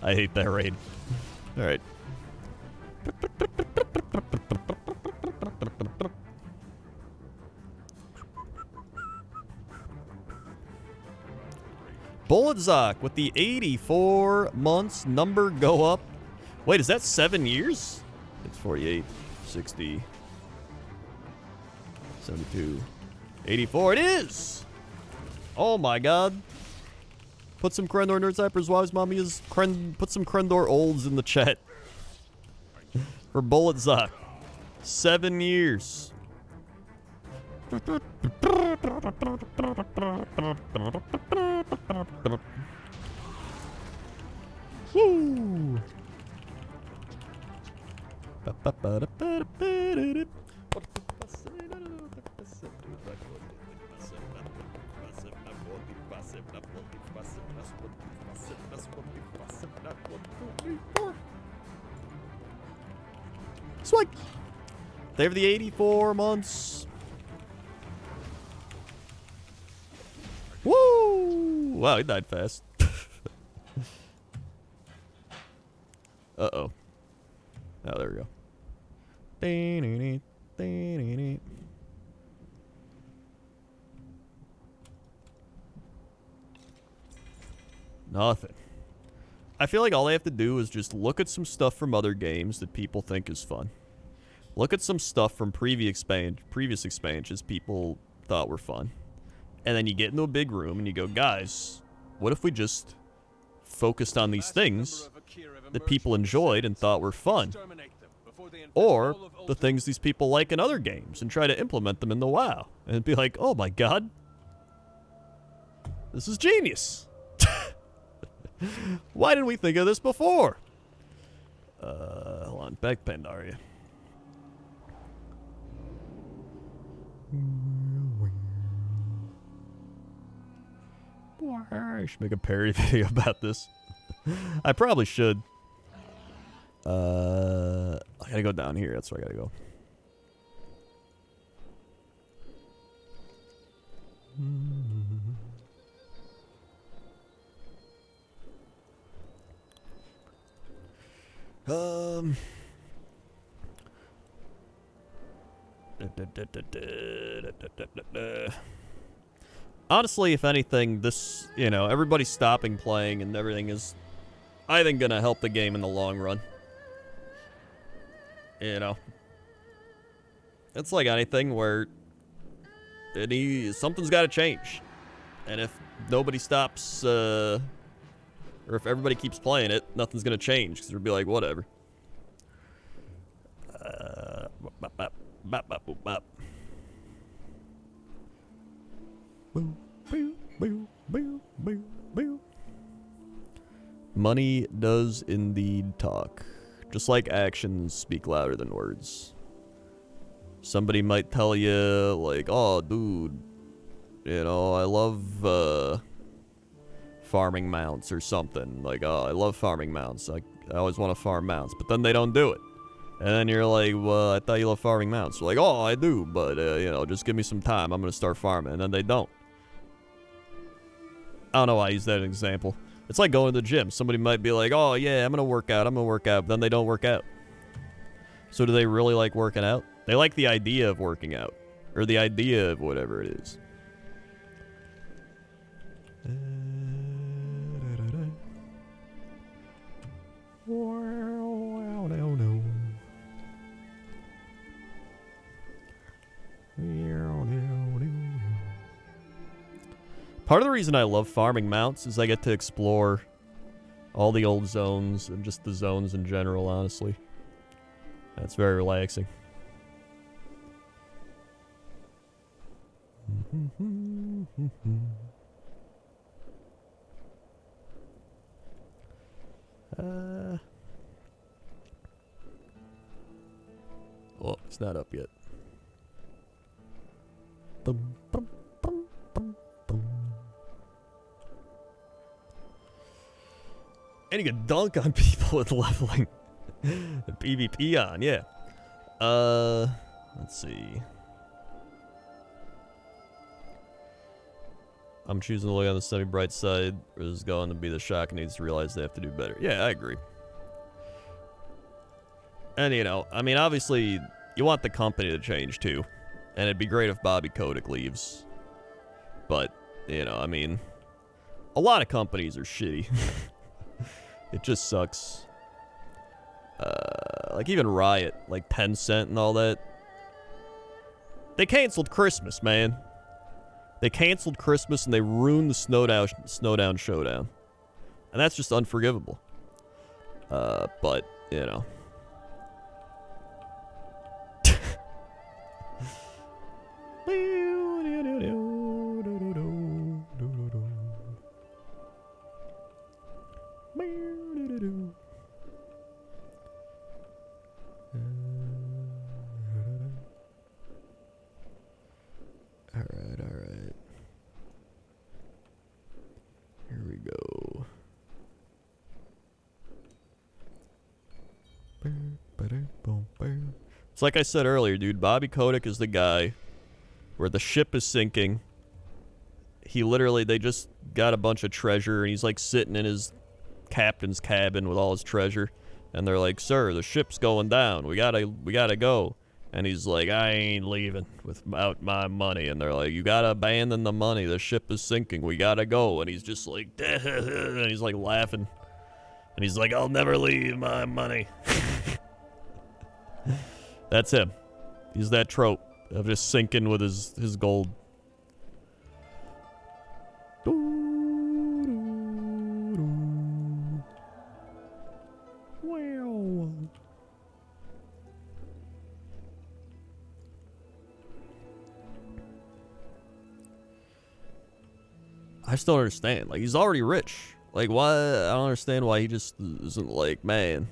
I hate that raid. Alright. Bulletzok with the 84 months number go up. Wait, is that 7 years? It's 48, 60, 72, 84. It is! Oh my god. Put some Crendor nerd cypers. Wise mommy is put some Crendor olds in the chat. For Bulletzok. 7 years. Woo! Swag! They have the 84 months. Woo! Wow, he died fast. Uh-oh. Oh, there we go. Nothing. I feel like all I have to do is just look at some stuff from other games that people think is fun. Look at some stuff from previous expansions people thought were fun. And then you get into a big room and you go, guys, what if we just focused on these things that people enjoyed and thought were fun? Or the things these people like in other games and try to implement them in the WoW. And be like, oh my god, this is genius. Why didn't we think of this before? Hold on, back Pandaria. I should make a parody video about this. I probably should. I gotta go down here. That's where I gotta go. Honestly, if anything, this, you know, everybody stopping playing and everything is, I think, gonna help the game in the long run. You know, it's like anything where something's got to change. And if nobody stops, or if everybody keeps playing it, nothing's gonna change, because it'll be like, whatever. Bop, bop, bop, bop, bop, bop. Boo, boo, boo, boo, boo, boo. Money does indeed talk. Just like actions speak louder than words. Somebody might tell you, like, oh, dude, you know, I love, farming mounts or something. Like, oh, I love farming mounts. I always want to farm mounts. But then they don't do it. And then you're like, well, I thought you loved farming mounts. They're like, oh, I do, but, you know, just give me some time. I'm going to start farming. And then they don't. I don't know why I use that as an example. It's like going to the gym. Somebody might be like, oh, yeah, I'm going to work out. But then they don't work out. So do they really like working out? They like the idea of working out. Or the idea of whatever it is. Part of the reason I love farming mounts is I get to explore all the old zones and just the zones in general, honestly. That's very relaxing. Oh, it's not up yet. Bum, bum, bum, bum, bum. And you can dunk on people with leveling. The PvP on, yeah. Let's see. I'm choosing to look on the semi-bright side. Is going to be the shock and needs to realize they have to do better. Yeah, I agree. And, you know, I mean, obviously, you want the company to change, too. And it'd be great if Bobby Kotick leaves. But, you know, I mean, a lot of companies are shitty. It just sucks. Like, even Riot, like Tencent and all that. They canceled Christmas, man. They canceled Christmas and they ruined the Snowdown Showdown. And that's just unforgivable. But, you know. Alright. Here we go. It's like I said earlier, dude. Bobby Kotick is the guy where the ship is sinking. He literally, they just got a bunch of treasure, and he's like sitting in his captain's cabin with all his treasure. And they're like, sir, the ship's going down. We gotta go. And he's like, I ain't leaving without my money. And they're like, you gotta abandon the money. The ship is sinking. We gotta go. And he's just like, and he's like laughing. And he's like, I'll never leave my money. That's him. He's that trope of just sinking with his gold. Wow. I just don't understand. Like, he's already rich. Like, why? I don't understand why he just isn't like, man,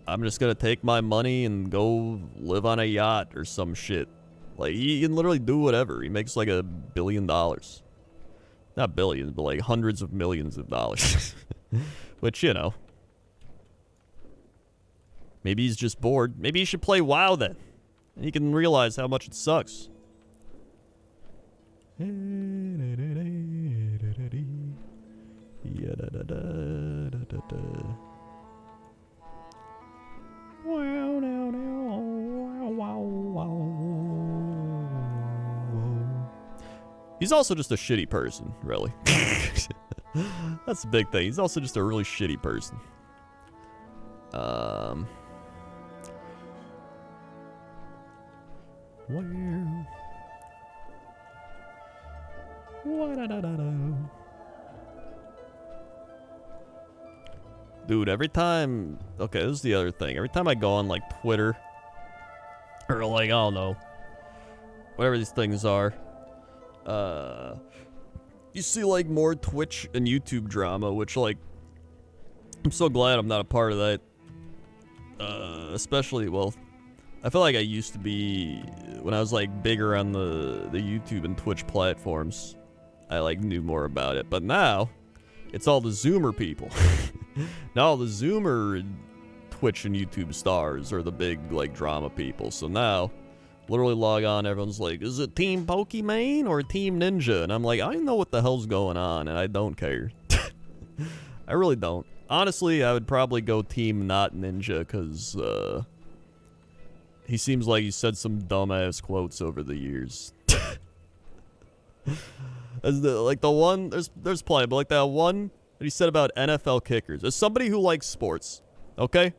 I'm just gonna take my money and go live on a yacht or some shit. Like, he can literally do whatever. He makes like $1 billion. Not billions, but like hundreds of millions of dollars. Which, you know. Maybe he's just bored. Maybe he should play WoW then. And he can realize how much it sucks. He's also just a shitty person, really. That's the big thing. He's also just a really shitty person. Where? Dude, every time... Okay, this is the other thing. Every time I go on, like, Twitter, or, like, I don't know, whatever these things are, you see, like, more Twitch and YouTube drama, which, like, I'm so glad I'm not a part of that. Especially, well, I feel like I used to be, when I was, like, bigger on the YouTube and Twitch platforms, I, like, knew more about it. But now, it's all the Zoomer people. Now all the Zoomer Twitch and YouTube stars are the big, like, drama people. So now, literally log on, everyone's like, is it Team Pokimane or Team Ninja? And I'm like, I don't know what the hell's going on, and I don't care. I really don't. Honestly, I would probably go Team Not Ninja, because, he seems like he said some dumbass quotes over the years. As the one, there's plenty, but like that one that he said about NFL kickers. As somebody who likes sports, okay?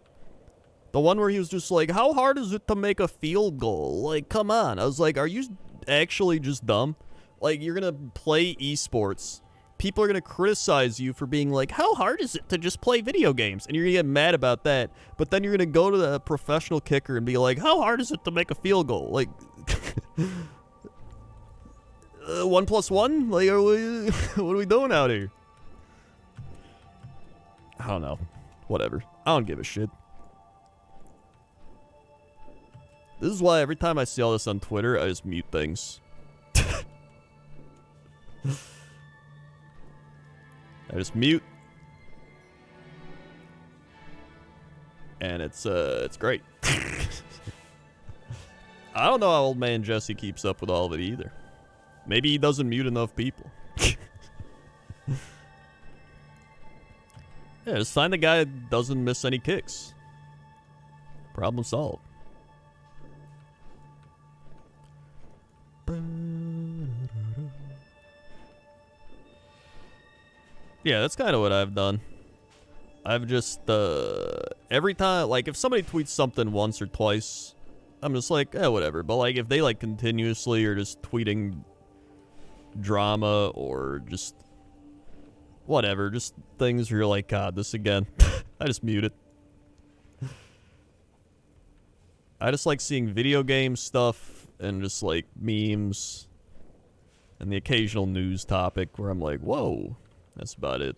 The one where he was just like, how hard is it to make a field goal? Like, come on. I was like, are you actually just dumb? Like, you're gonna play esports. People are gonna criticize you for being like, how hard is it to just play video games? And you're gonna get mad about that. But then you're gonna go to the professional kicker and be like, how hard is it to make a field goal? Like, 1 + 1? Like, what are we doing out here? I don't know. Whatever. I don't give a shit. This is why every time I see all this on Twitter, I just mute things. I just mute. And it's great. I don't know how old man Jesse keeps up with all of it either. Maybe he doesn't mute enough people. Yeah, just find the guy that doesn't miss any kicks. Problem solved. Yeah, that's kind of what I've done. I've just, every time, like, if somebody tweets something once or twice, I'm just like, whatever. But, like, if they, like, continuously are just tweeting drama or just whatever, just things where you're like, God, this again. I just mute it. I just like seeing video game stuff and just, like, memes and the occasional news topic where I'm like, whoa. That's about it.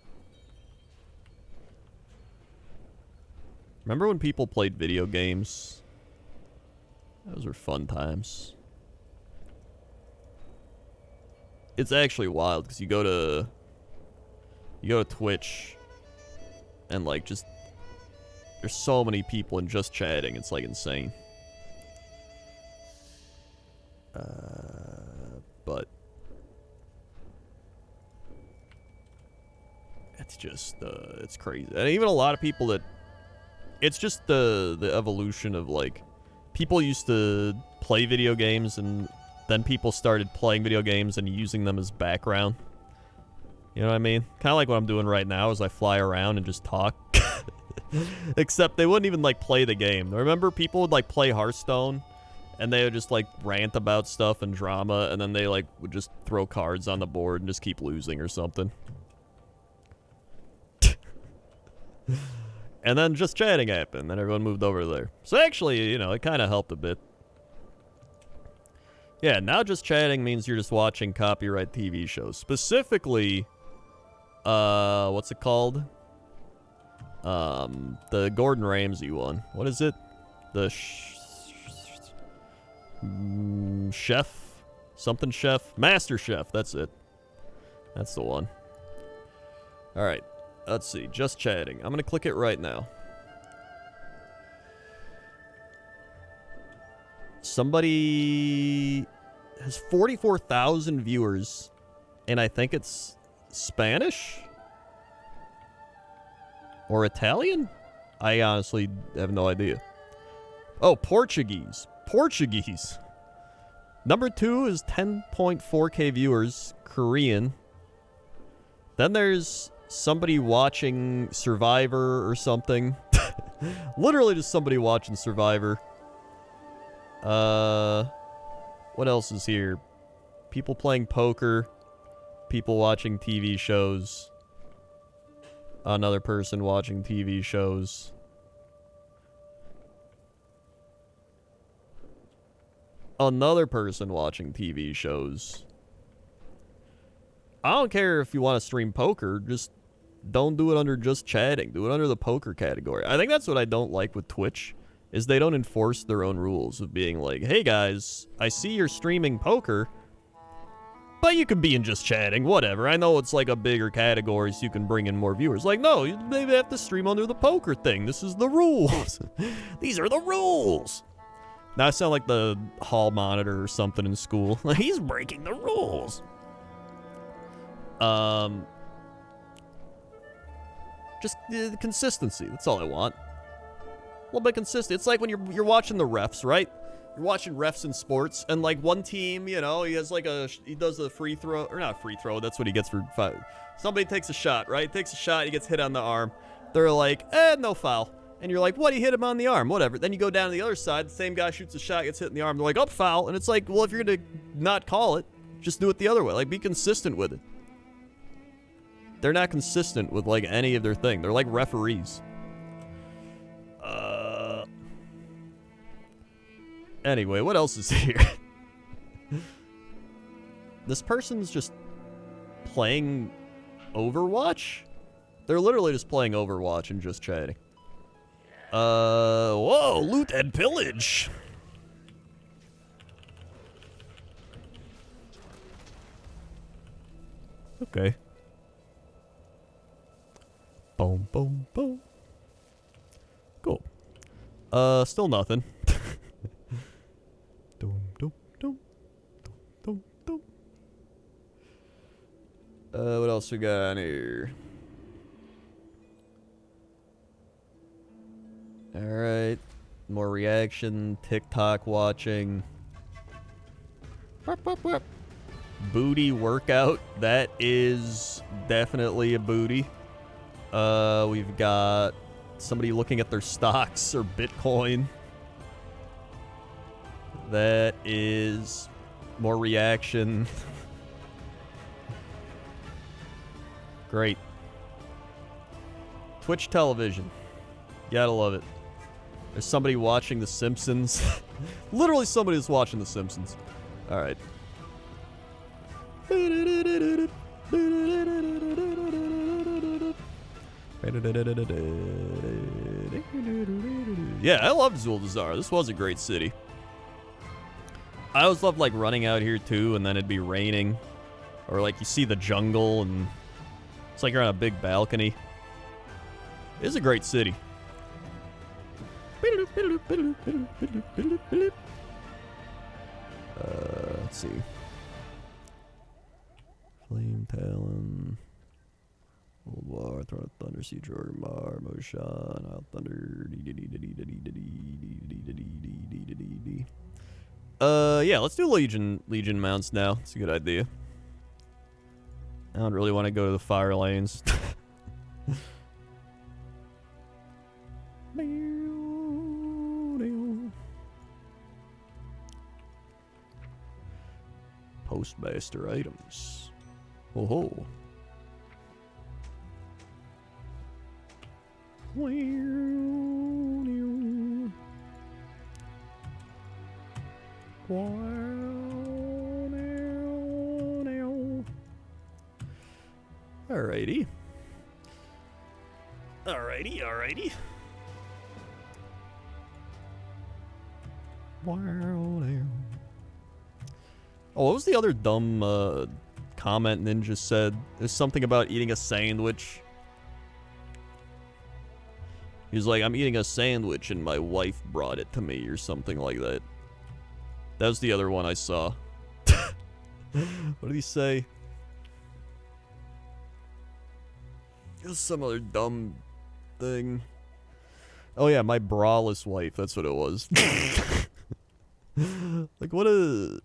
Remember when people played video games? Those were fun times. It's actually wild because you go to Twitch and like just there's so many people and just chatting. It's like insane. But it's just it's crazy. And even a lot of people that it's just the evolution of like people used to play video games and then people started playing video games and using them as background. You know what I mean? Kind of like what I'm doing right now as I fly around and just talk. Except they wouldn't even like play the game. Remember people would like play Hearthstone and they would just like rant about stuff and drama and then they like would just throw cards on the board and just keep losing or something. And then just chatting happened, then everyone moved over there. So actually, you know, it kind of helped a bit. Yeah, now just chatting means you're just watching copyright TV shows. Specifically, what's it called? The Gordon Ramsay one. What is it? The chef? Something chef? Master Chef, that's it. That's the one. Alright. Let's see, just chatting. I'm gonna click it right now. Somebody has 44,000 viewers, and I think it's Spanish? Or Italian? I honestly have no idea. Oh, Portuguese. Portuguese. Number 2 is 10.4k viewers, Korean. Then there's somebody watching Survivor or something. Literally just somebody watching Survivor. What else is here? People playing poker. people watching TV shows. Another person watching TV shows. Another person watching TV shows. I don't care if you want to stream poker, just don't do it under just chatting. Do it under the poker category. I think that's what I don't like with Twitch, is they don't enforce their own rules of being like, hey guys, I see you're streaming poker, but you could be in just chatting, whatever. I know it's like a bigger category so you can bring in more viewers. Like, no, you maybe have to stream under the poker thing. This is the rules. These are the rules. Now I sound like the hall monitor or something in school. He's breaking the rules. Just consistency. That's all I want. A little bit consistent. It's like when you're watching the refs, right? You're watching refs in sports, and like one team, you know, he does a free throw, or not free throw. That's what he gets for 5. Somebody takes a shot, right? Takes a shot. He gets hit on the arm. They're like, no foul. And you're like, what? He hit him on the arm. Whatever. Then you go down to the other side. The same guy shoots a shot, gets hit in the arm. They're like, oh, foul. And it's like, well, if you're going to not call it, just do it the other way. Like, be consistent with it. They're not consistent with, like, any of their thing. They're like referees. Anyway, what else is here? This person's just playing Overwatch? They're literally just playing Overwatch and just chatting. Whoa, loot and pillage. Okay. Boom, boom, boom. Cool. Still nothing. Dum, dum, dum, dum, dum. What else we got on here? Alright. More reaction, TikTok watching. Burp, burp, burp. Booty workout. That is definitely a booty. We've got somebody looking at their stocks or Bitcoin. That is more reaction. Great. Twitch television. Gotta love it. There's somebody watching The Simpsons. Literally somebody that's watching The Simpsons. Alright. Yeah, I loved Zuldazar. This was a great city. I always loved, like, running out here, too, and then it'd be raining. Or, like, you see the jungle, and it's like you're on a big balcony. It's a great city. Let's see. Flame Talon. Old War, Throne of Thunder, Siege Orgrimmar, Moshan, Out Thunder. Yeah, let's do Legion mounts now. It's a good idea. I don't really want to go to the fire lanes. Postmaster items. Oh ho. Alrighty. Alrighty. Oh, what was the other dumb comment Ninja said? There's something about eating a sandwich. He's like, I'm eating a sandwich and my wife brought it to me or something like that. That was the other one I saw. What did he say? It was some other dumb thing. Oh yeah, my braless wife, that's what it was. Like, what a...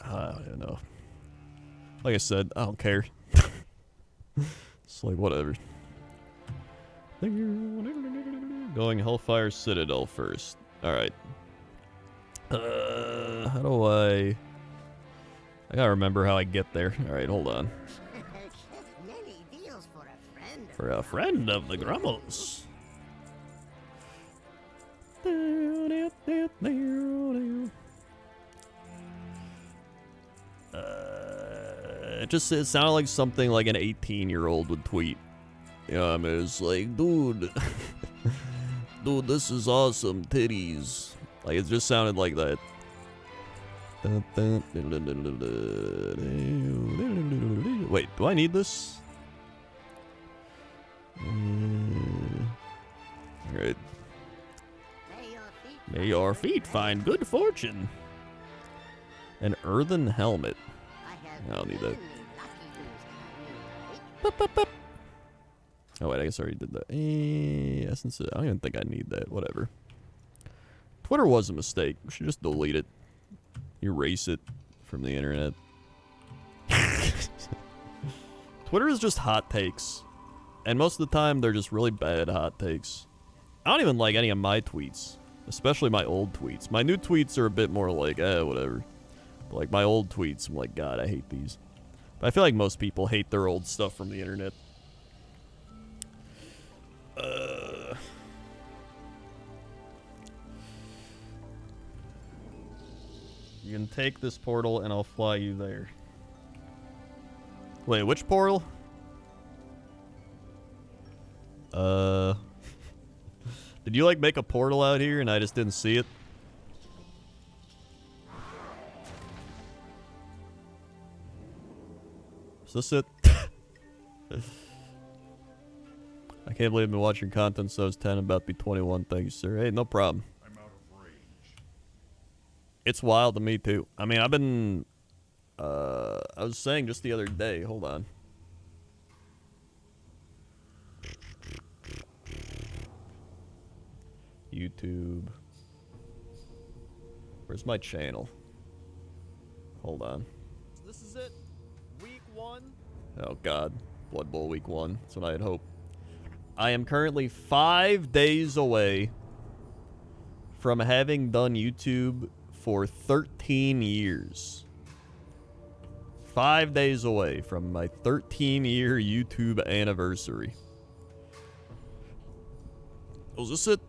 I don't know. Like I said, I don't care. It's like, whatever. Going Hellfire Citadel first. Alright. How do I I gotta remember how I get there. Alright, hold on. Many deals for a friend. For a friend of the Grummels. It sounded like something like an 18-year-old would tweet. You know, I mean, it's like, dude, dude, this is awesome, titties. Like, it just sounded like that. Wait, do I need this? Alright. May your feet find good fortune. An earthen helmet. I don't need that. Boop, boop, boop. Oh wait, I guess I already did that. Essence. I don't even think I need that. Whatever. Twitter was a mistake. We should just delete it. Erase it from the internet. Twitter is just hot takes. And most of the time, they're just really bad hot takes. I don't even like any of my tweets. Especially my old tweets. My new tweets are a bit more like, whatever. But like my old tweets, I'm like, God, I hate these. But I feel like most people hate their old stuff from the internet. You can take this portal and I'll fly you there. Wait, which portal? Did you like make a portal out here and I just didn't see it? Is this it? I can't believe I've been watching content since I was 10. I'm about to be 21. Thank you, sir. Hey, no problem. I'm out of range. It's wild to me, too. I mean, I've been... I was saying just the other day. Hold on. YouTube. Where's my channel? Hold on. So this is it. Week 1. Oh, God. Blood Bowl week 1. That's what I had hoped. I am currently 5 days away from having done YouTube for 13 years. 5 days away from my 13-year YouTube anniversary. Oh, is this it?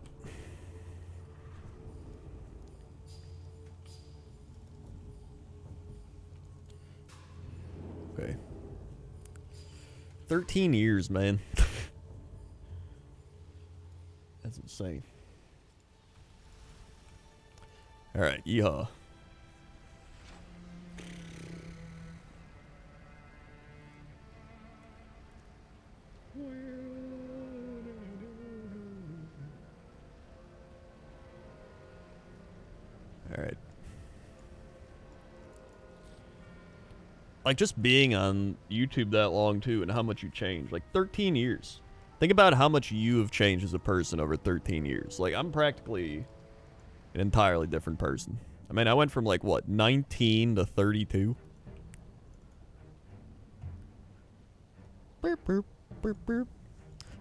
Okay. 13 years, man. That's insane. Alright, yeehaw. Alright. Like, just being on YouTube that long, too, and how much you changed. Like, 13 years. Think about how much you have changed as a person over 13 years. Like, I'm practically an entirely different person. I mean, I went from, like, what, 19 to 32? Burp, burp, burp, burp.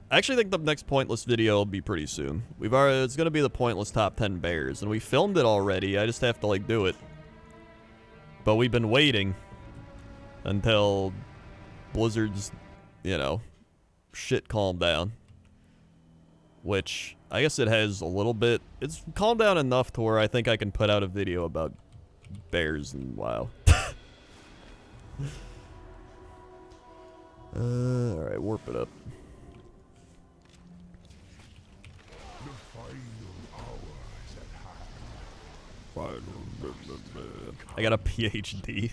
I actually think the next Pointless video will be pretty soon. It's going to be the Pointless Top 10 Bears, and we filmed it already. I just have to, like, do it. But we've been waiting until Blizzard's, you know, shit calmed down. Which, I guess it has a little bit. It's calmed down enough to where I think I can put out a video about bears and WoW. Alright, warp it up. The final hour is at hand. I got a PhD.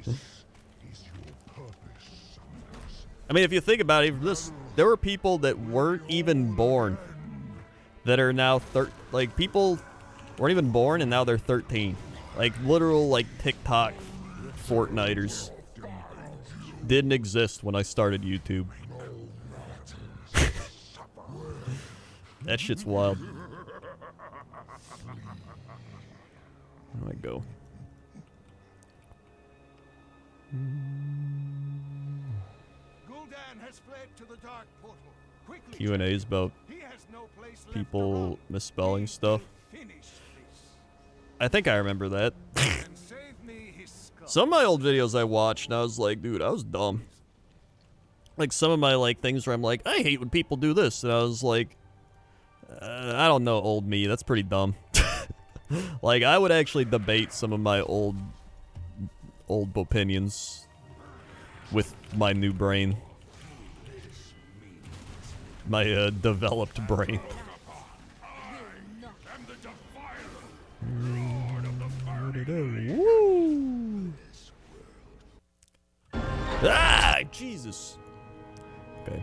This is your purpose, summoners. I mean, if you think about it, there were people that weren't even born that are now like, people weren't even born and now they're 13. Like, literal, like, TikTok Fortniters didn't exist when I started YouTube. That shit's wild. Where do I go? Gul'dan has fled to the dark portal. Quickly, Q&A's about he has no place left people around. misspelling We stuff. will finish this. I think I remember that. And save me his skull. Some of my old videos I watched, and I was like, dude, I was dumb. Like, some of my, like, things where I'm like, I hate when people do this. And I was like, I don't know, old me. That's pretty dumb. Like, I would actually debate some of my old opinions with my new brain. My, developed brain. Woo! Ah, Jesus. Okay.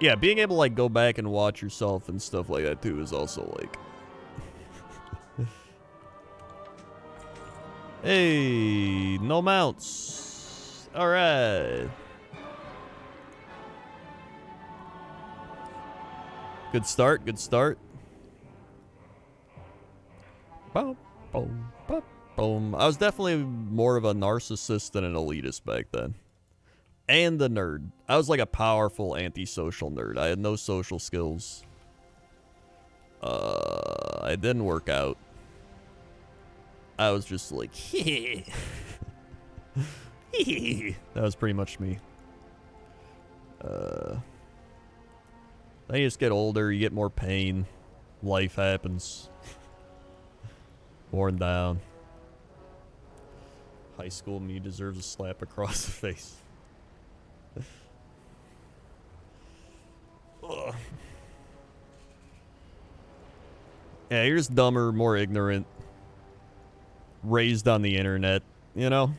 Yeah, being able to like go back and watch yourself and stuff like that too is also like hey, no mounts. All right. Good start, good start. Boom, boom, boom, boom. I was definitely more of a narcissist than an elitist back then. And a nerd. I was like a powerful antisocial nerd. I had no social skills. I didn't work out. I was just like, hee. That was pretty much me. Then you just get older, you get more pain. Life happens. Worn down. High school me deserves a slap across the face. Ugh. Yeah, you're just dumber, more ignorant. Raised on the internet, you know?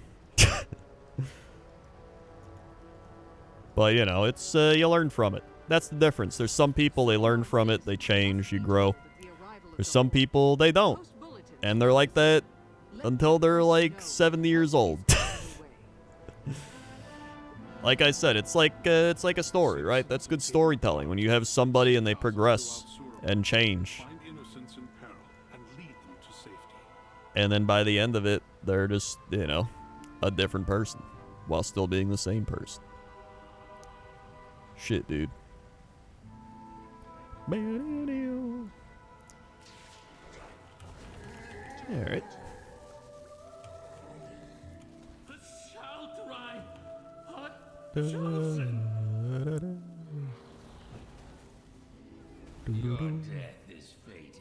But, you know, it's, you learn from it. That's the difference. There's some people, they learn from it, they change, you grow. There's some people, they don't. And they're like that until they're like 70 years old. Like I said, it's like a story, right? That's good storytelling. When you have somebody and they progress and change. And then by the end of it, they're just, you know, a different person while still being the same person. Shit, dude. Alright.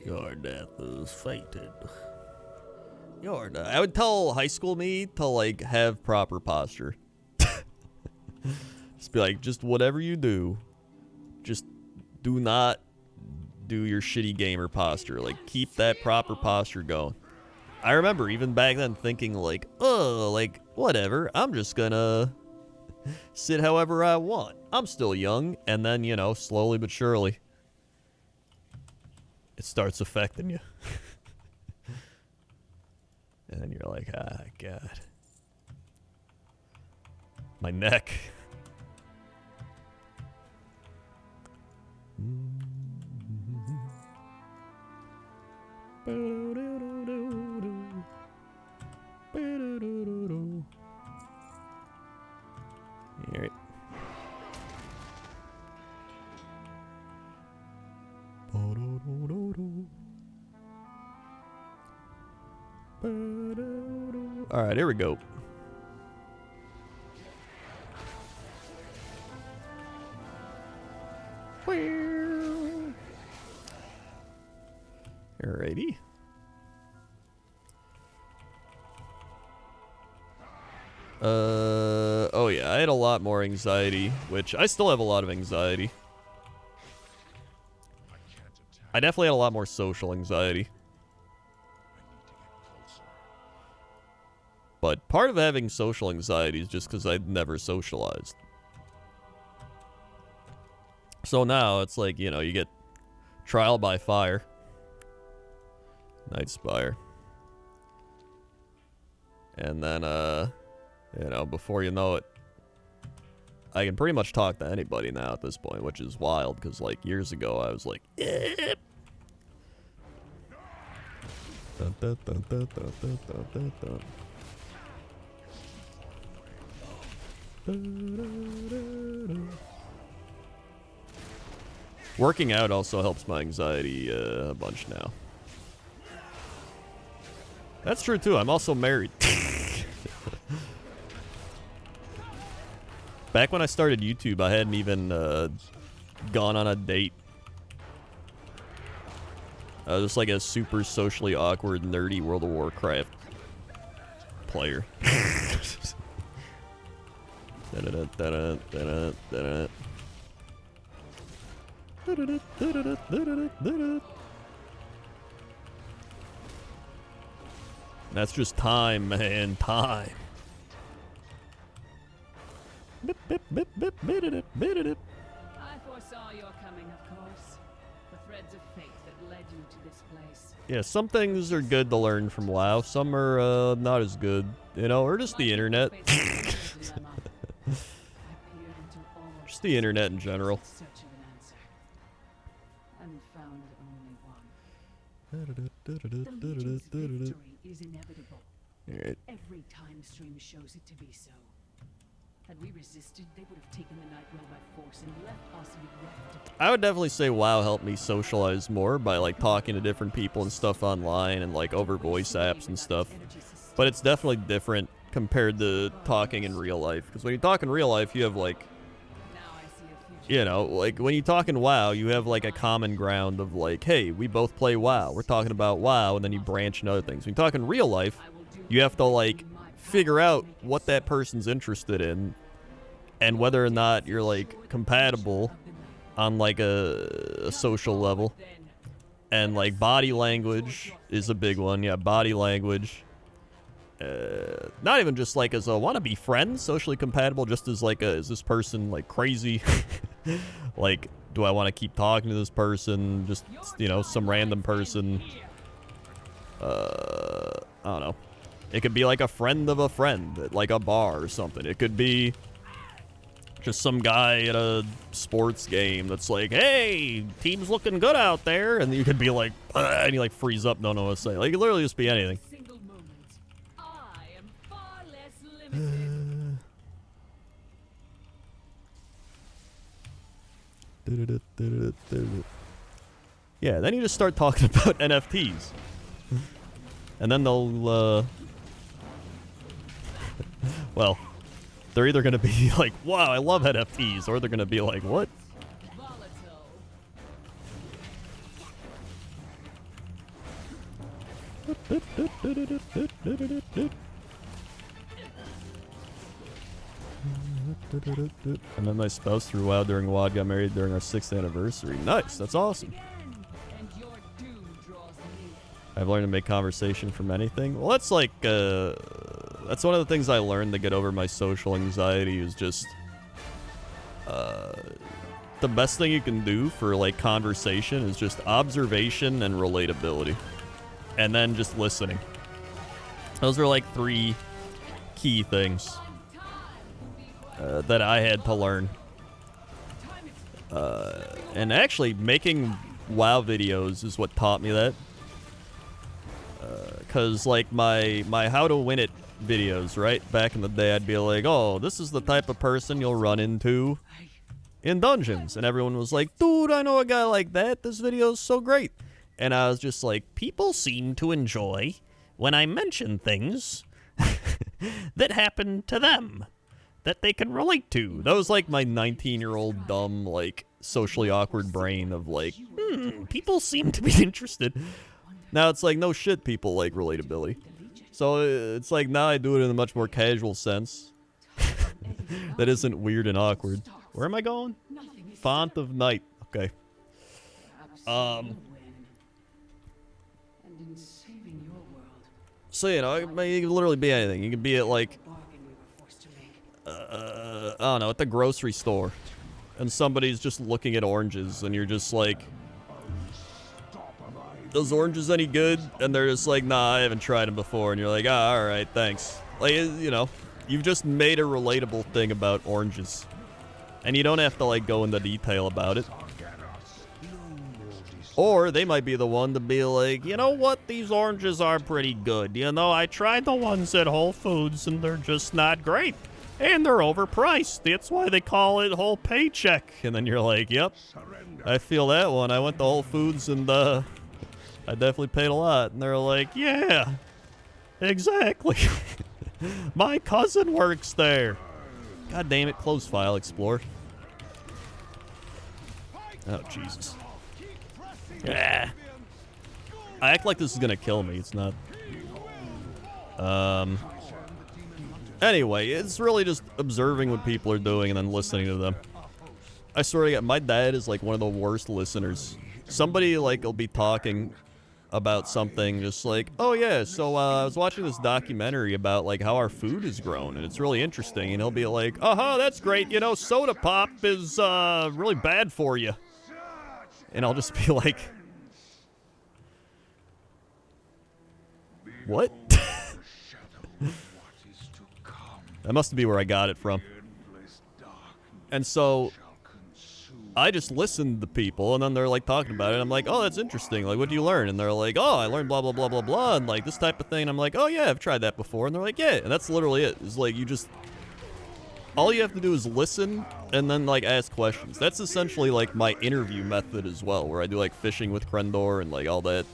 Your death is fated. Your death. I would tell high school me to like have proper posture. Just be like, just whatever you do, just do not do your shitty gamer posture. Like, keep that proper posture going. I remember even back then thinking like, oh, like, whatever. I'm just gonna sit however I want. I'm still young. And then, you know, slowly but surely, it starts affecting you. And then you're like, ah, God. My neck. Alright. Alright, here we go. Alrighty. Oh yeah, I had a lot more anxiety, which I still have a lot of anxiety. I definitely had a lot more social anxiety. But part of having social anxiety is just because I'd never socialized. So now it's like, you know, you get trial by fire. Night Spire. And then, you know, before you know it, I can pretty much talk to anybody now at this point, which is wild, because, like, years ago, I was like, eh. Dun, dun, dun, dun, dun, dun, dun, dun, dun. Working out also helps my anxiety a bunch now. That's true too. I'm also married. Back when I started YouTube, I hadn't even gone on a date. I was just like a super socially awkward, nerdy World of Warcraft player. That's just time, man. Time. I foresaw your coming, of course. The threads of fate that led you to this place. Yeah, some things are good to learn from WoW. Some are not as good, you know, or just the internet. Just the internet in general. And found only one. The Legion's victory is inevitable. Alright. Every time stream shows it to be so. Had we resisted, they would have taken the Night World by force and left us bereft. I would definitely say WoW helped me socialize more by like talking to different people and stuff online and like over voice apps and stuff. But it's definitely different compared to talking in real life. Because when you talk in real life, you have like, you know, like when you talk in WoW, you have like a common ground of like, hey, we both play WoW. We're talking about WoW, and then you branch into other things. When you talk in real life, you have to like figure out what that person's interested in and whether or not you're like compatible on like a social level. And like body language is a big one. Yeah, body language. Not even just like as a wanna be friends, socially compatible, just as like a, is this person like crazy? Like, do I want to keep talking to this person? Just, you know, some random person. I don't know. It could be like a friend of a friend at like a bar or something. It could be just some guy at a sports game that's like, hey, team's looking good out there. And you could be like, and you like freeze up, don't know what to say. Like, it could literally just be anything. I am far less limited. Yeah, then you just start talking about NFTs. And then they'll, well, they're either going to be like, wow, I love NFTs, or they're going to be like, what? And then my spouse through WoW during WoD got married during our 6th anniversary. Nice, that's awesome. I've learned to make conversation from anything. Well, that's like, that's one of the things I learned to get over my social anxiety is just, the best thing you can do for like conversation is just observation and relatability. And then just listening. Those are like 3 key things that I had to learn. And actually making WoW videos is what taught me that. Cause like my how to win it videos, right? Back in the day, I'd be like, oh, this is the type of person you'll run into in dungeons. And everyone was like, dude, I know a guy like that. This video is so great. And I was just like, people seem to enjoy when I mention things that happen to them that they can relate to. That was like my 19-year-old dumb, like, socially awkward brain of like, people seem to be interested. Now it's like, no shit, people like relatability. So it's like, now I do it in a much more casual sense. That isn't weird and awkward. Where am I going? Font of Night. Okay. So, you know, it can literally be anything. You can be at, like, I don't know, at the grocery store. And somebody's just looking at oranges, and you're just like, those oranges any good? And they're just like, nah, I haven't tried them before. And you're like, ah, alright, thanks. Like, you know, you've just made a relatable thing about oranges. And you don't have to, like, go into detail about it. Or they might be the one to be like, you know what, these oranges are pretty good. You know, I tried the ones at Whole Foods and they're just not great. And they're overpriced. That's why they call it whole paycheck. And then you're like, yep, I feel that one. I went to Whole Foods and I definitely paid a lot. And they're like, yeah, exactly. My cousin works there. God damn it, close file, explore. Oh, Jesus. Yeah. I act like this is gonna kill me. It's not. Anyway, it's really just observing what people are doing and then listening to them. I swear to God, my dad is like one of the worst listeners. Somebody like will be talking about something just like, oh yeah, so I was watching this documentary about like how our food has grown and it's really interesting, and he'll be like, uh-huh, that's great, you know, soda pop is really bad for you. And I'll just be like, what? That must be where I got it from. And so I just listened to people, and then they're like talking about it. I'm like, oh, that's interesting. Like, what do you learn? And they're like, oh, I learned blah, blah, blah, blah, blah, and like this type of thing. And I'm like, oh, yeah, I've tried that before. And they're like, yeah. And that's literally it. It's like you just, all you have to do is listen and then like ask questions. That's essentially like my interview method as well, where I do like fishing with Crendor and like all that.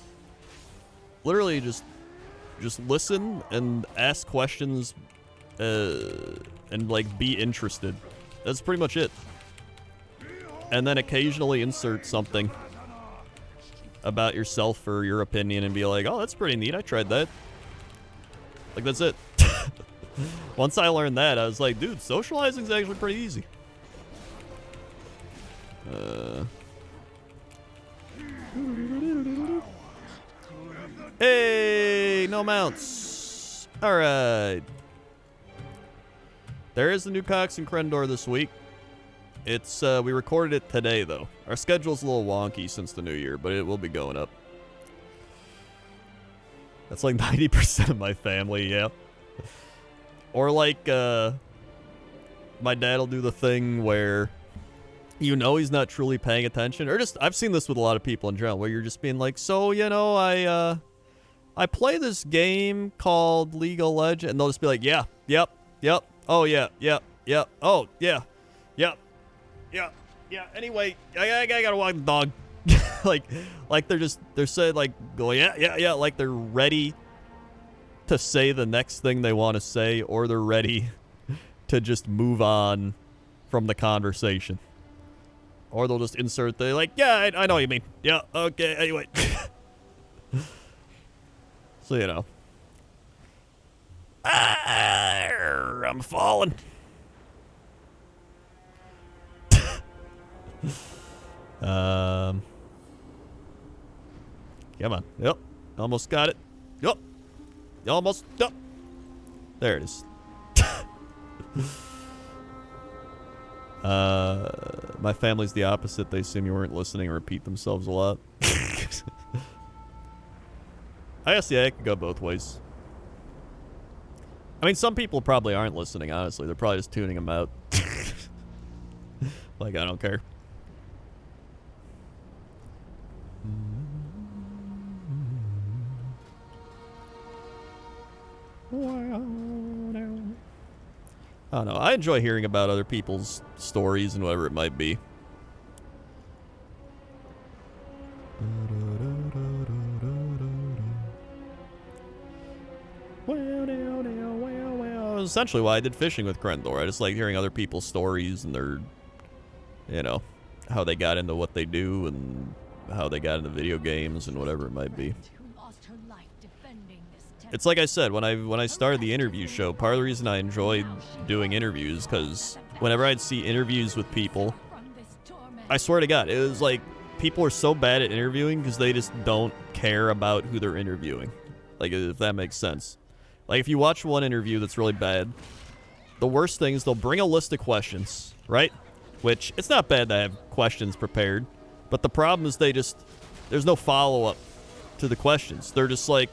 Literally just listen and ask questions and like be interested. That's pretty much it. And then occasionally insert something about yourself or your opinion and be like, oh, that's pretty neat, I tried that. Like, that's it. Once I learned that, I was like, dude, socializing's actually pretty easy. Hey, no mounts. Alright. There is the new Cox and Crendor this week. It's, we recorded it today, though. Our schedule's a little wonky since the new year, but it will be going up. That's like 90% of my family, yeah. Or like, my dad'll do the thing where you know he's not truly paying attention. Or just, I've seen this with a lot of people in general, where you're just being like, so, you know, I play this game called League of Legends, and they'll just be like, yeah, yep, oh yeah, yep, oh yeah, yep, yeah, anyway, I gotta walk the dog. like they're saying, like, going, yeah, like they're ready to say the next thing they want to say, or they're ready to just move on from the conversation. Or they'll just insert the, like, yeah, I know what you mean. Yeah, okay, anyway. So, you know. I'm falling. Come on. Yep. Almost got it. Yep. Almost. Yep. There it is. My family's the opposite. They assume you weren't listening and repeat themselves a lot. I guess, yeah, it could go both ways. I mean, some people probably aren't listening, honestly. They're probably just tuning them out. Like, I don't care. I don't know. I enjoy hearing about other people's stories and whatever it might be. Well, essentially why I did fishing with Crendor. I just like hearing other people's stories and their, you know, how they got into what they do and how they got into video games and whatever it might be. It's like I said, when I started the interview show, part of the reason I enjoyed doing interviews, because whenever I'd see interviews with people, I swear to God, it was like people are so bad at interviewing because they just don't care about who they're interviewing. Like, if that makes sense. Like, if you watch one interview that's really bad, the worst thing is they'll bring a list of questions, right? Which, it's not bad to have questions prepared, but the problem is there's no follow-up to the questions. They're just like,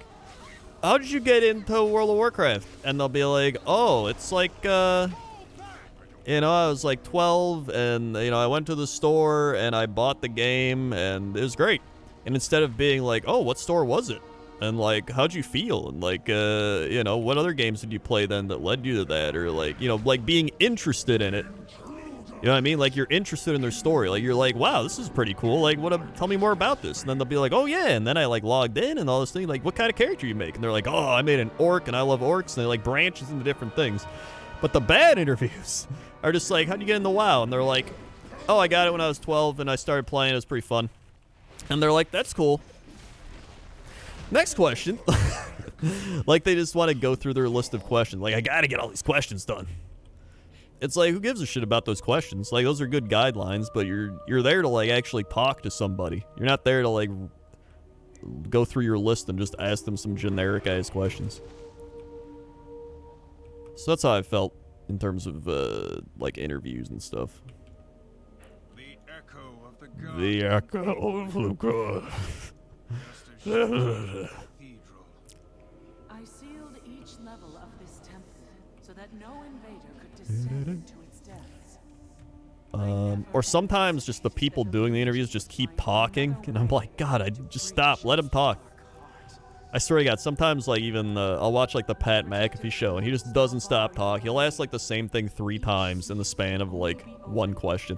how did you get into World of Warcraft? And they'll be like, oh, it's like, you know, I was like 12, and, you know, I went to the store, and I bought the game, and it was great. And instead of being like, oh, what store was it? And, like, how'd you feel? And, like, you know, what other games did you play then that led you to that? Or, like, you know, like, being interested in it. You know what I mean? Like, you're interested in their story. Like, you're like, wow, this is pretty cool. Like, tell me more about this. And then they'll be like, oh, yeah. And then I, like, logged in and all this thing. Like, what kind of character you make? And they're like, oh, I made an orc, and I love orcs. And they, like, branches into different things. But the bad interviews are just like, how'd you get into WoW? And they're like, oh, I got it when I was 12, and I started playing. It was pretty fun. And they're like, that's cool. Next question. Like, they just want to go through their list of questions. Like, I got to get all these questions done. It's like, who gives a shit about those questions? Like, those are good guidelines, but you're there to, like, actually talk to somebody. You're not there to, like, go through your list and just ask them some generic-ass questions. So that's how I felt in terms of, like, interviews and stuff. The echo of the god. The echo of the god. I sealed each level of this temple so that no invader could descend into its depths. Or sometimes just the people doing the interviews just keep talking, and I'm like, God, I just stop, let him talk. I swear to God, sometimes, like, even, I'll watch, like, the Pat McAfee show, and he just doesn't stop talking. He'll ask, like, the same thing 3 times in the span of, like, one question.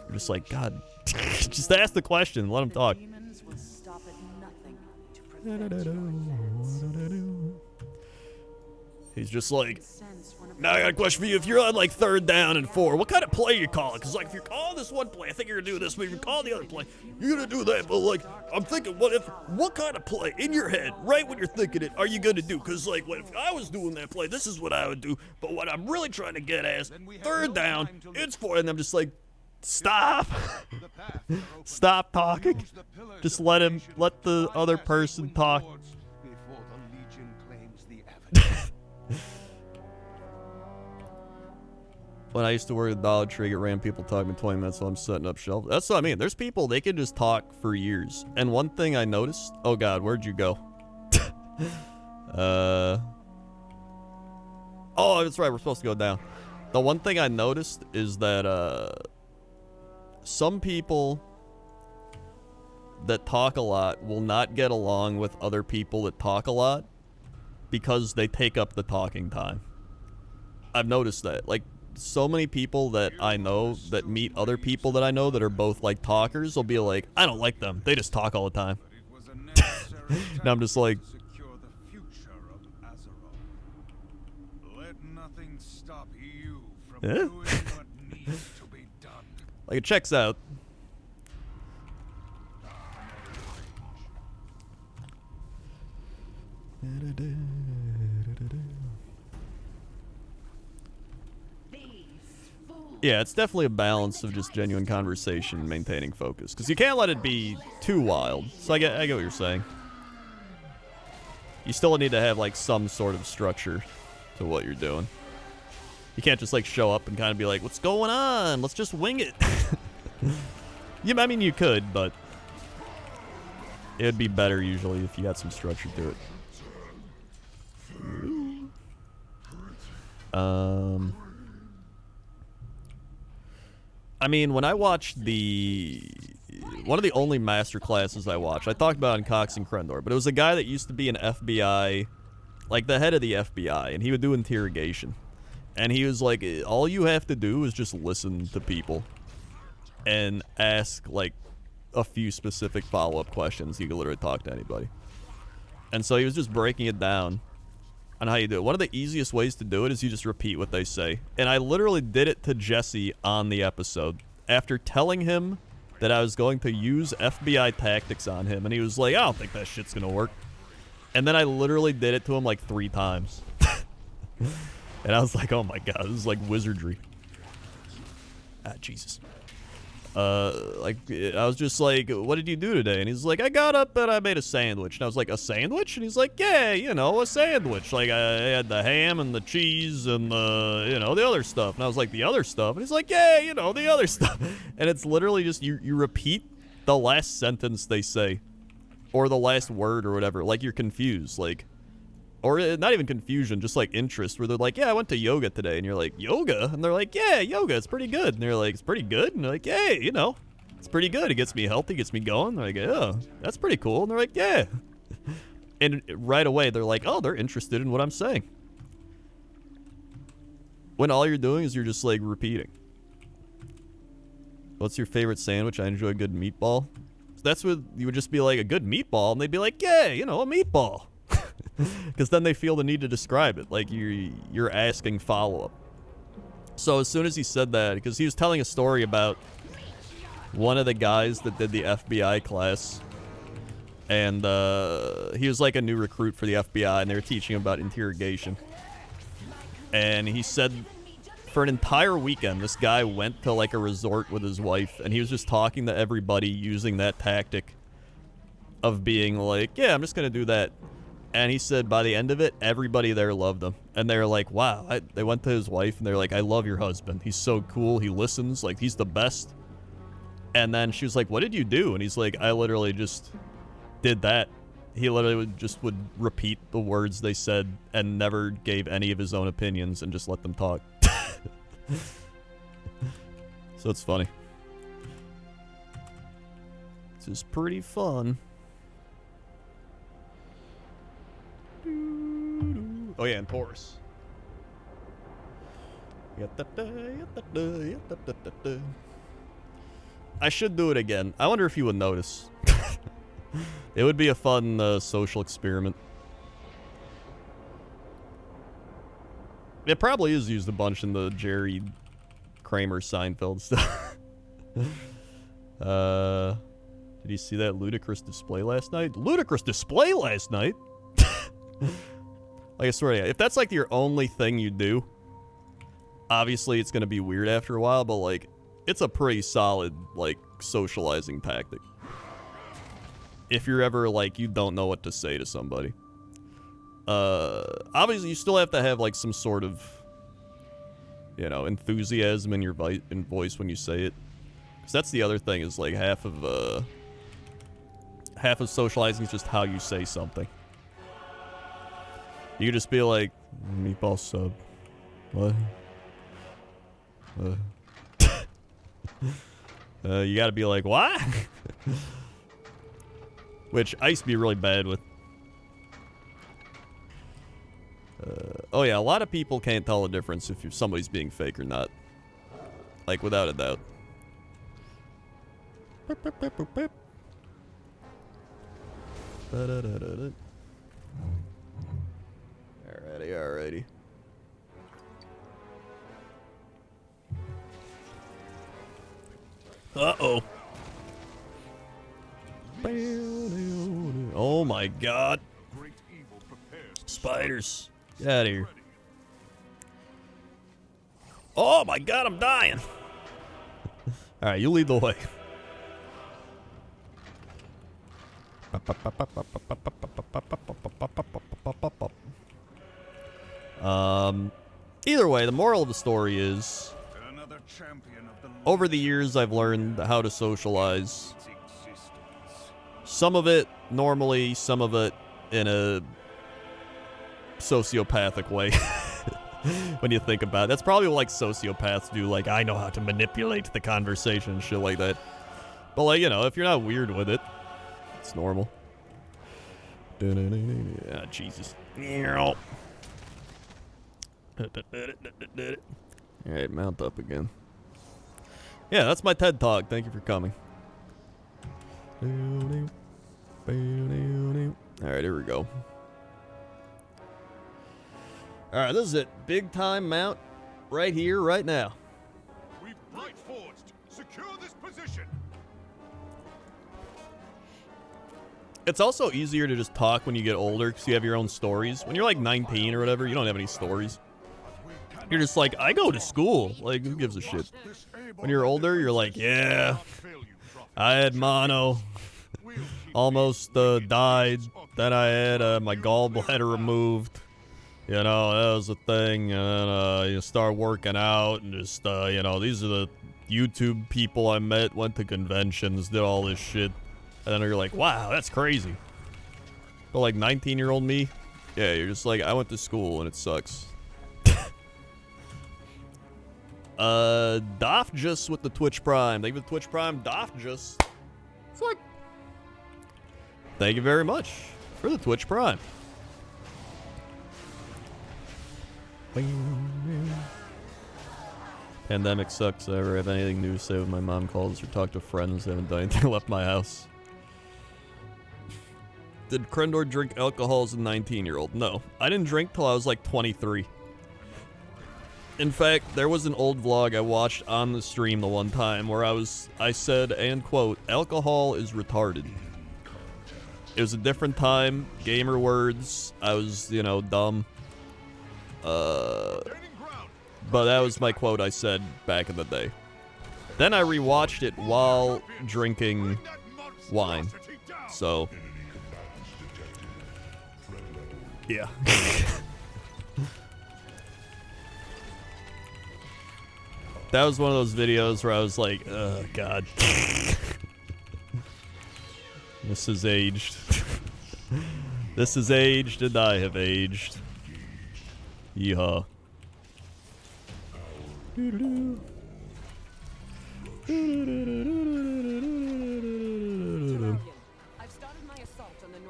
You're just like, God, just ask the question and let him talk. Demons will stop at nothing to prevent your advance. He's just like, now I got a question for you. If you're on, like, 3rd down and 4, what kind of play you call it? Because, like, if you're calling this one play, I think you're going to do this. But if you're calling the other play, you're going to do that. But, like, I'm thinking, what kind of play in your head, right when you're thinking it, are you going to do? Because, like, if I was doing that play, this is what I would do. But what I'm really trying to get at is 3rd down, it's 4. And I'm just like, stop. Stop talking. Just let the other person talk. Before the Legion claims the evidence. When I used to work at Dollar Tree, it ran people talking 20 minutes while I'm setting up shelves. That's what I mean. There's people, they can just talk for years. And one thing I noticed... Oh, God, where'd you go? Oh, that's right. We're supposed to go down. The one thing I noticed is that some people that talk a lot will not get along with other people that talk a lot because they take up the talking time. I've noticed that. Like, so many people that I know that meet other people that I know that are both, like, talkers will be like, I don't like them. They just talk all the time. And I'm just like... Secure the future of Azeroth. Let nothing stop you from doing what needs to be done. Like, it checks out. Yeah, it's definitely a balance of just genuine conversation and maintaining focus. Because you can't let it be too wild. So I get what you're saying. You still need to have, like, some sort of structure to what you're doing. You can't just, like, show up and kind of be like, what's going on? Let's just wing it. Yeah, I mean, you could, but it would be better usually if you had some structure to it. I mean, when I watched one of the only master classes I watched, I talked about it in Cox and Crendor, but it was a guy that used to be an FBI, like the head of the FBI, and he would do interrogation. And he was like, all you have to do is just listen to people and ask, like, a few specific follow-up questions. You could literally talk to anybody. And so he was just breaking it down on how you do it. One of the easiest ways to do it is you just repeat what they say. And I literally did it to Jesse on the episode. After telling him that I was going to use FBI tactics on him, and he was like, I don't think that shit's gonna work. And then I literally did it to him like 3 times. And I was like, oh my God, this is like wizardry. Ah, Jesus. Like, I was just like, what did you do today? And he's like, I got up and I made a sandwich. And I was like, a sandwich? And he's like, yeah, you know, a sandwich. Like, I had the ham and the cheese and the, you know, the other stuff. And I was like, the other stuff? And he's like, yeah, you know, the other stuff. And it's literally just, you repeat the last sentence they say. Or the last word or whatever. Like, you're confused. Like, or not even confusion, just like interest, where they're like, yeah, I went to yoga today. And you're like, yoga? And they're like, yeah, yoga, it's pretty good. And they're like, it's pretty good? And they're like, yeah, you know, it's pretty good. It gets me healthy, gets me going. They're like, oh, that's pretty cool. And they're like, yeah. And right away, they're like, oh, they're interested in what I'm saying. When all you're doing is you're just like repeating. What's your favorite sandwich? I enjoy a good meatball. So that's what you would just be like, a good meatball, and they'd be like, yeah, you know, a meatball. Because then they feel the need to describe it, like you're asking follow-up. So as soon as he said that, because he was telling a story about one of the guys that did the FBI class, and he was like a new recruit for the FBI, and they were teaching him about interrogation. And he said for an entire weekend, this guy went to like a resort with his wife, and he was just talking to everybody using that tactic of being like, yeah, I'm just going to do that. And he said by the end of it, everybody there loved him. And they were like, wow. They went to his wife, and they're like, I love your husband. He's so cool. He listens. Like, he's the best. And then she was like, what did you do? And he's like, I literally just did that. He literally would repeat the words they said and never gave any of his own opinions and just let them talk. So it's funny. This is pretty fun. Oh yeah, and Taurus. I should do it again. I wonder if you would notice. It would be a fun social experiment. It probably is used a bunch in the Jerry Kramer Seinfeld stuff. Did you see that ludicrous display last night? Ludicrous display last night? Like, I swear to you, if that's like your only thing you do, obviously it's going to be weird after a while, but like, it's a pretty solid, like, socializing tactic. If you're ever, like, you don't know what to say to somebody. Obviously, you still have to have, like, some sort of, you know, enthusiasm in your voice when you say it. Because that's the other thing, is, like, half of socializing is just how you say something. You could just be like, meatball sub. What? You gotta be like, what? Which I used to be really bad with. Oh yeah, a lot of people can't tell the difference if somebody's being fake or not. Like, without a doubt. Alrighty. Uh-oh. Oh my god. Spiders. Get out of here. Oh my god, I'm dying. Alright, you lead the way. Either way, the moral of the story is, over the years I've learned how to socialize. Some of it normally, some of it in a sociopathic way. When you think about it, that's probably what like sociopaths do. Like, I know how to manipulate the conversation and shit like that. But like, you know, if you're not weird with it, it's normal. Ah, Jesus. Alright, mount up again. Yeah, that's my TED Talk. Thank you for coming. Alright, here we go. Alright, this is it. Big time mount right here, right now. We've right forged. Secure this position. It's also easier to just talk when you get older because you have your own stories. When you're like 19 or whatever, you don't have any stories. You're just like, I go to school. Like, who gives a shit? When you're older, you're like, yeah, I had mono. Almost died. Then I had my gallbladder removed. You know, that was the thing. And then you start working out and just, you know, these are the YouTube people I met, went to conventions, did all this shit. And then you're like, wow, that's crazy. But like 19-year-old me, yeah, you're just like, I went to school and it sucks. Dofjus with the Twitch Prime. Thank you for the Twitch Prime, Dofjus. Fuck. Thank you very much for the Twitch Prime. Pandemic sucks. I never have anything new to say when my mom calls or talk to friends. I haven't done anything, left my house. Did Crendor drink alcohol as a 19-year-old? No. I didn't drink till I was like 23. In fact, there was an old vlog I watched on the stream the one time where I said, and quote, alcohol is retarded. It was a different time, gamer words, I was, you know, dumb. But that was my quote I said back in the day. Then I rewatched it while drinking wine. So, yeah. That was one of those videos where I was like, oh god. This is aged. This is aged and I have aged. Yeehaw.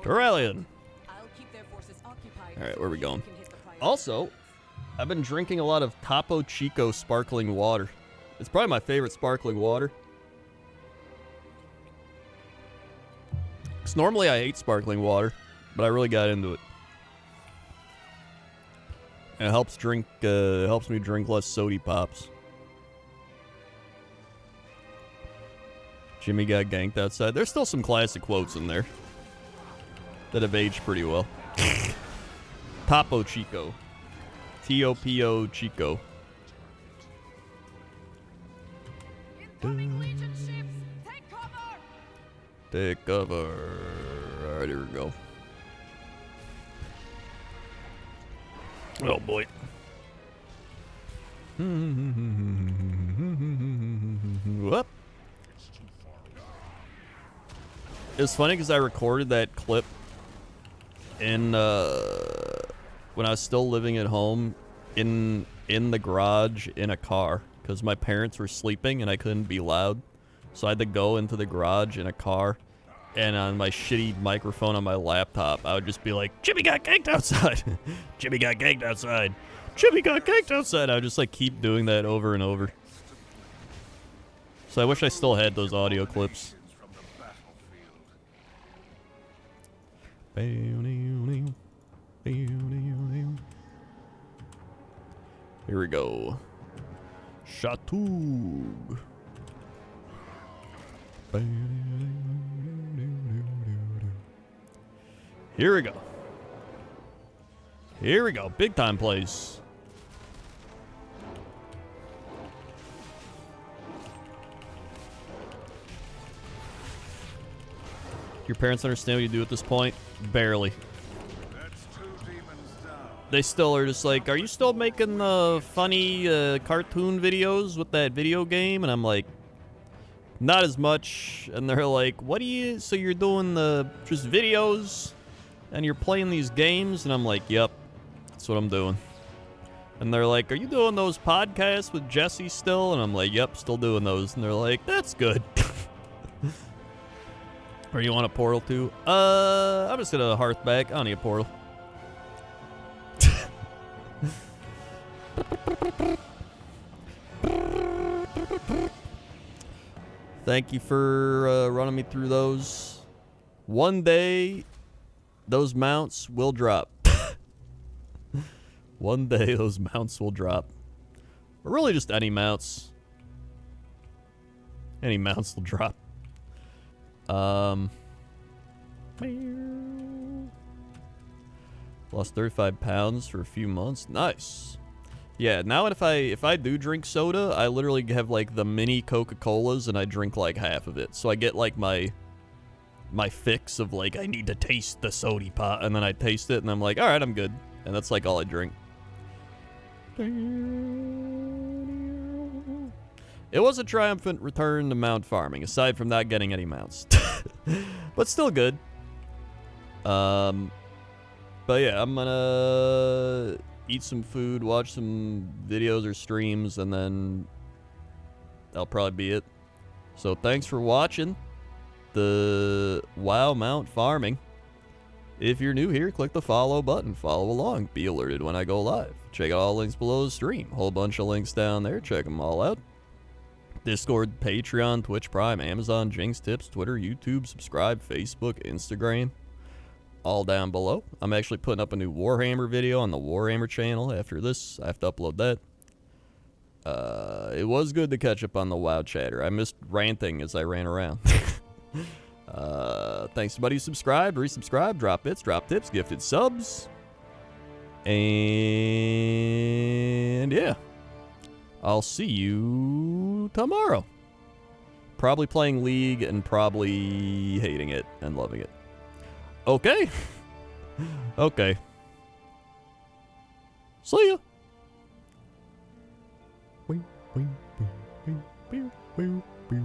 Corellian. Alright, where are we going? Also, I've been drinking a lot of Topo Chico sparkling water. It's probably my favorite sparkling water. Because normally I hate sparkling water, but I really got into it. And it helps me drink less sody pops. Jimmy got ganked outside. There's still some classic quotes in there that have aged pretty well. Topo Chico. T-O-P-O Chico. Take cover. Alright, here we go. Oh boy. Whoop. It was funny because I recorded that clip in when I was still living at home in the garage in a car because my parents were sleeping and I couldn't be loud. So I had to go into the garage in a car, and on my shitty microphone on my laptop, I would just be like, Jimmy got ganked outside. Jimmy got ganked outside. Jimmy got ganked outside. I would just like keep doing that over and over. So I wish I still had those audio clips. Here we go. Shatug. Here we go. Here we go. Big time plays. Your parents understand what you do at this point? Barely. They still are just like, are you still making funny cartoon videos with that video game? And I'm like, not as much. And they're like, what do you, so you're doing just videos and you're playing these games? And I'm like, yep, that's what I'm doing. And they're like, are you doing those podcasts with Jesse still? And I'm like, yep, still doing those. And they're like, that's good. Or you want a portal too? I'm just gonna hearth back. I don't need a portal. Thank you for running me through those. One day, those mounts will drop. One day, those mounts will drop. Or really just any mounts. Any mounts will drop. Lost 35 pounds for a few months. Nice. Yeah, now if I do drink soda, I literally have like the mini Coca-Colas and I drink like half of it. So I get like my fix of like I need to taste the sody pot, and then I taste it and I'm like, all right, I'm good. And that's like all I drink. It was a triumphant return to mount farming, aside from not getting any mounts. But still good. But yeah, I'm gonna eat some food, watch some videos or streams, and then that'll probably be it. So thanks for watching the WoW mount farming. If you're new here, click the follow button. Follow along. Be alerted when I go live. Check out all the links below the stream. Whole bunch of links down there. Check them all out. Discord, Patreon, Twitch Prime, Amazon, Jinx Tips, Twitter, YouTube, subscribe, Facebook, Instagram. All down below. I'm actually putting up a new Warhammer video on the Warhammer channel after this. I have to upload that. It was good to catch up on the WoW chatter. I missed ranting as I ran around. Thanks to everybody who subscribed, resubscribed, drop bits, drop tips, gifted subs. And yeah. I'll see you tomorrow. Probably playing League and probably hating it and loving it. Okay. Okay. See ya. Wee, wee, wee, wee, wee, wee, wee.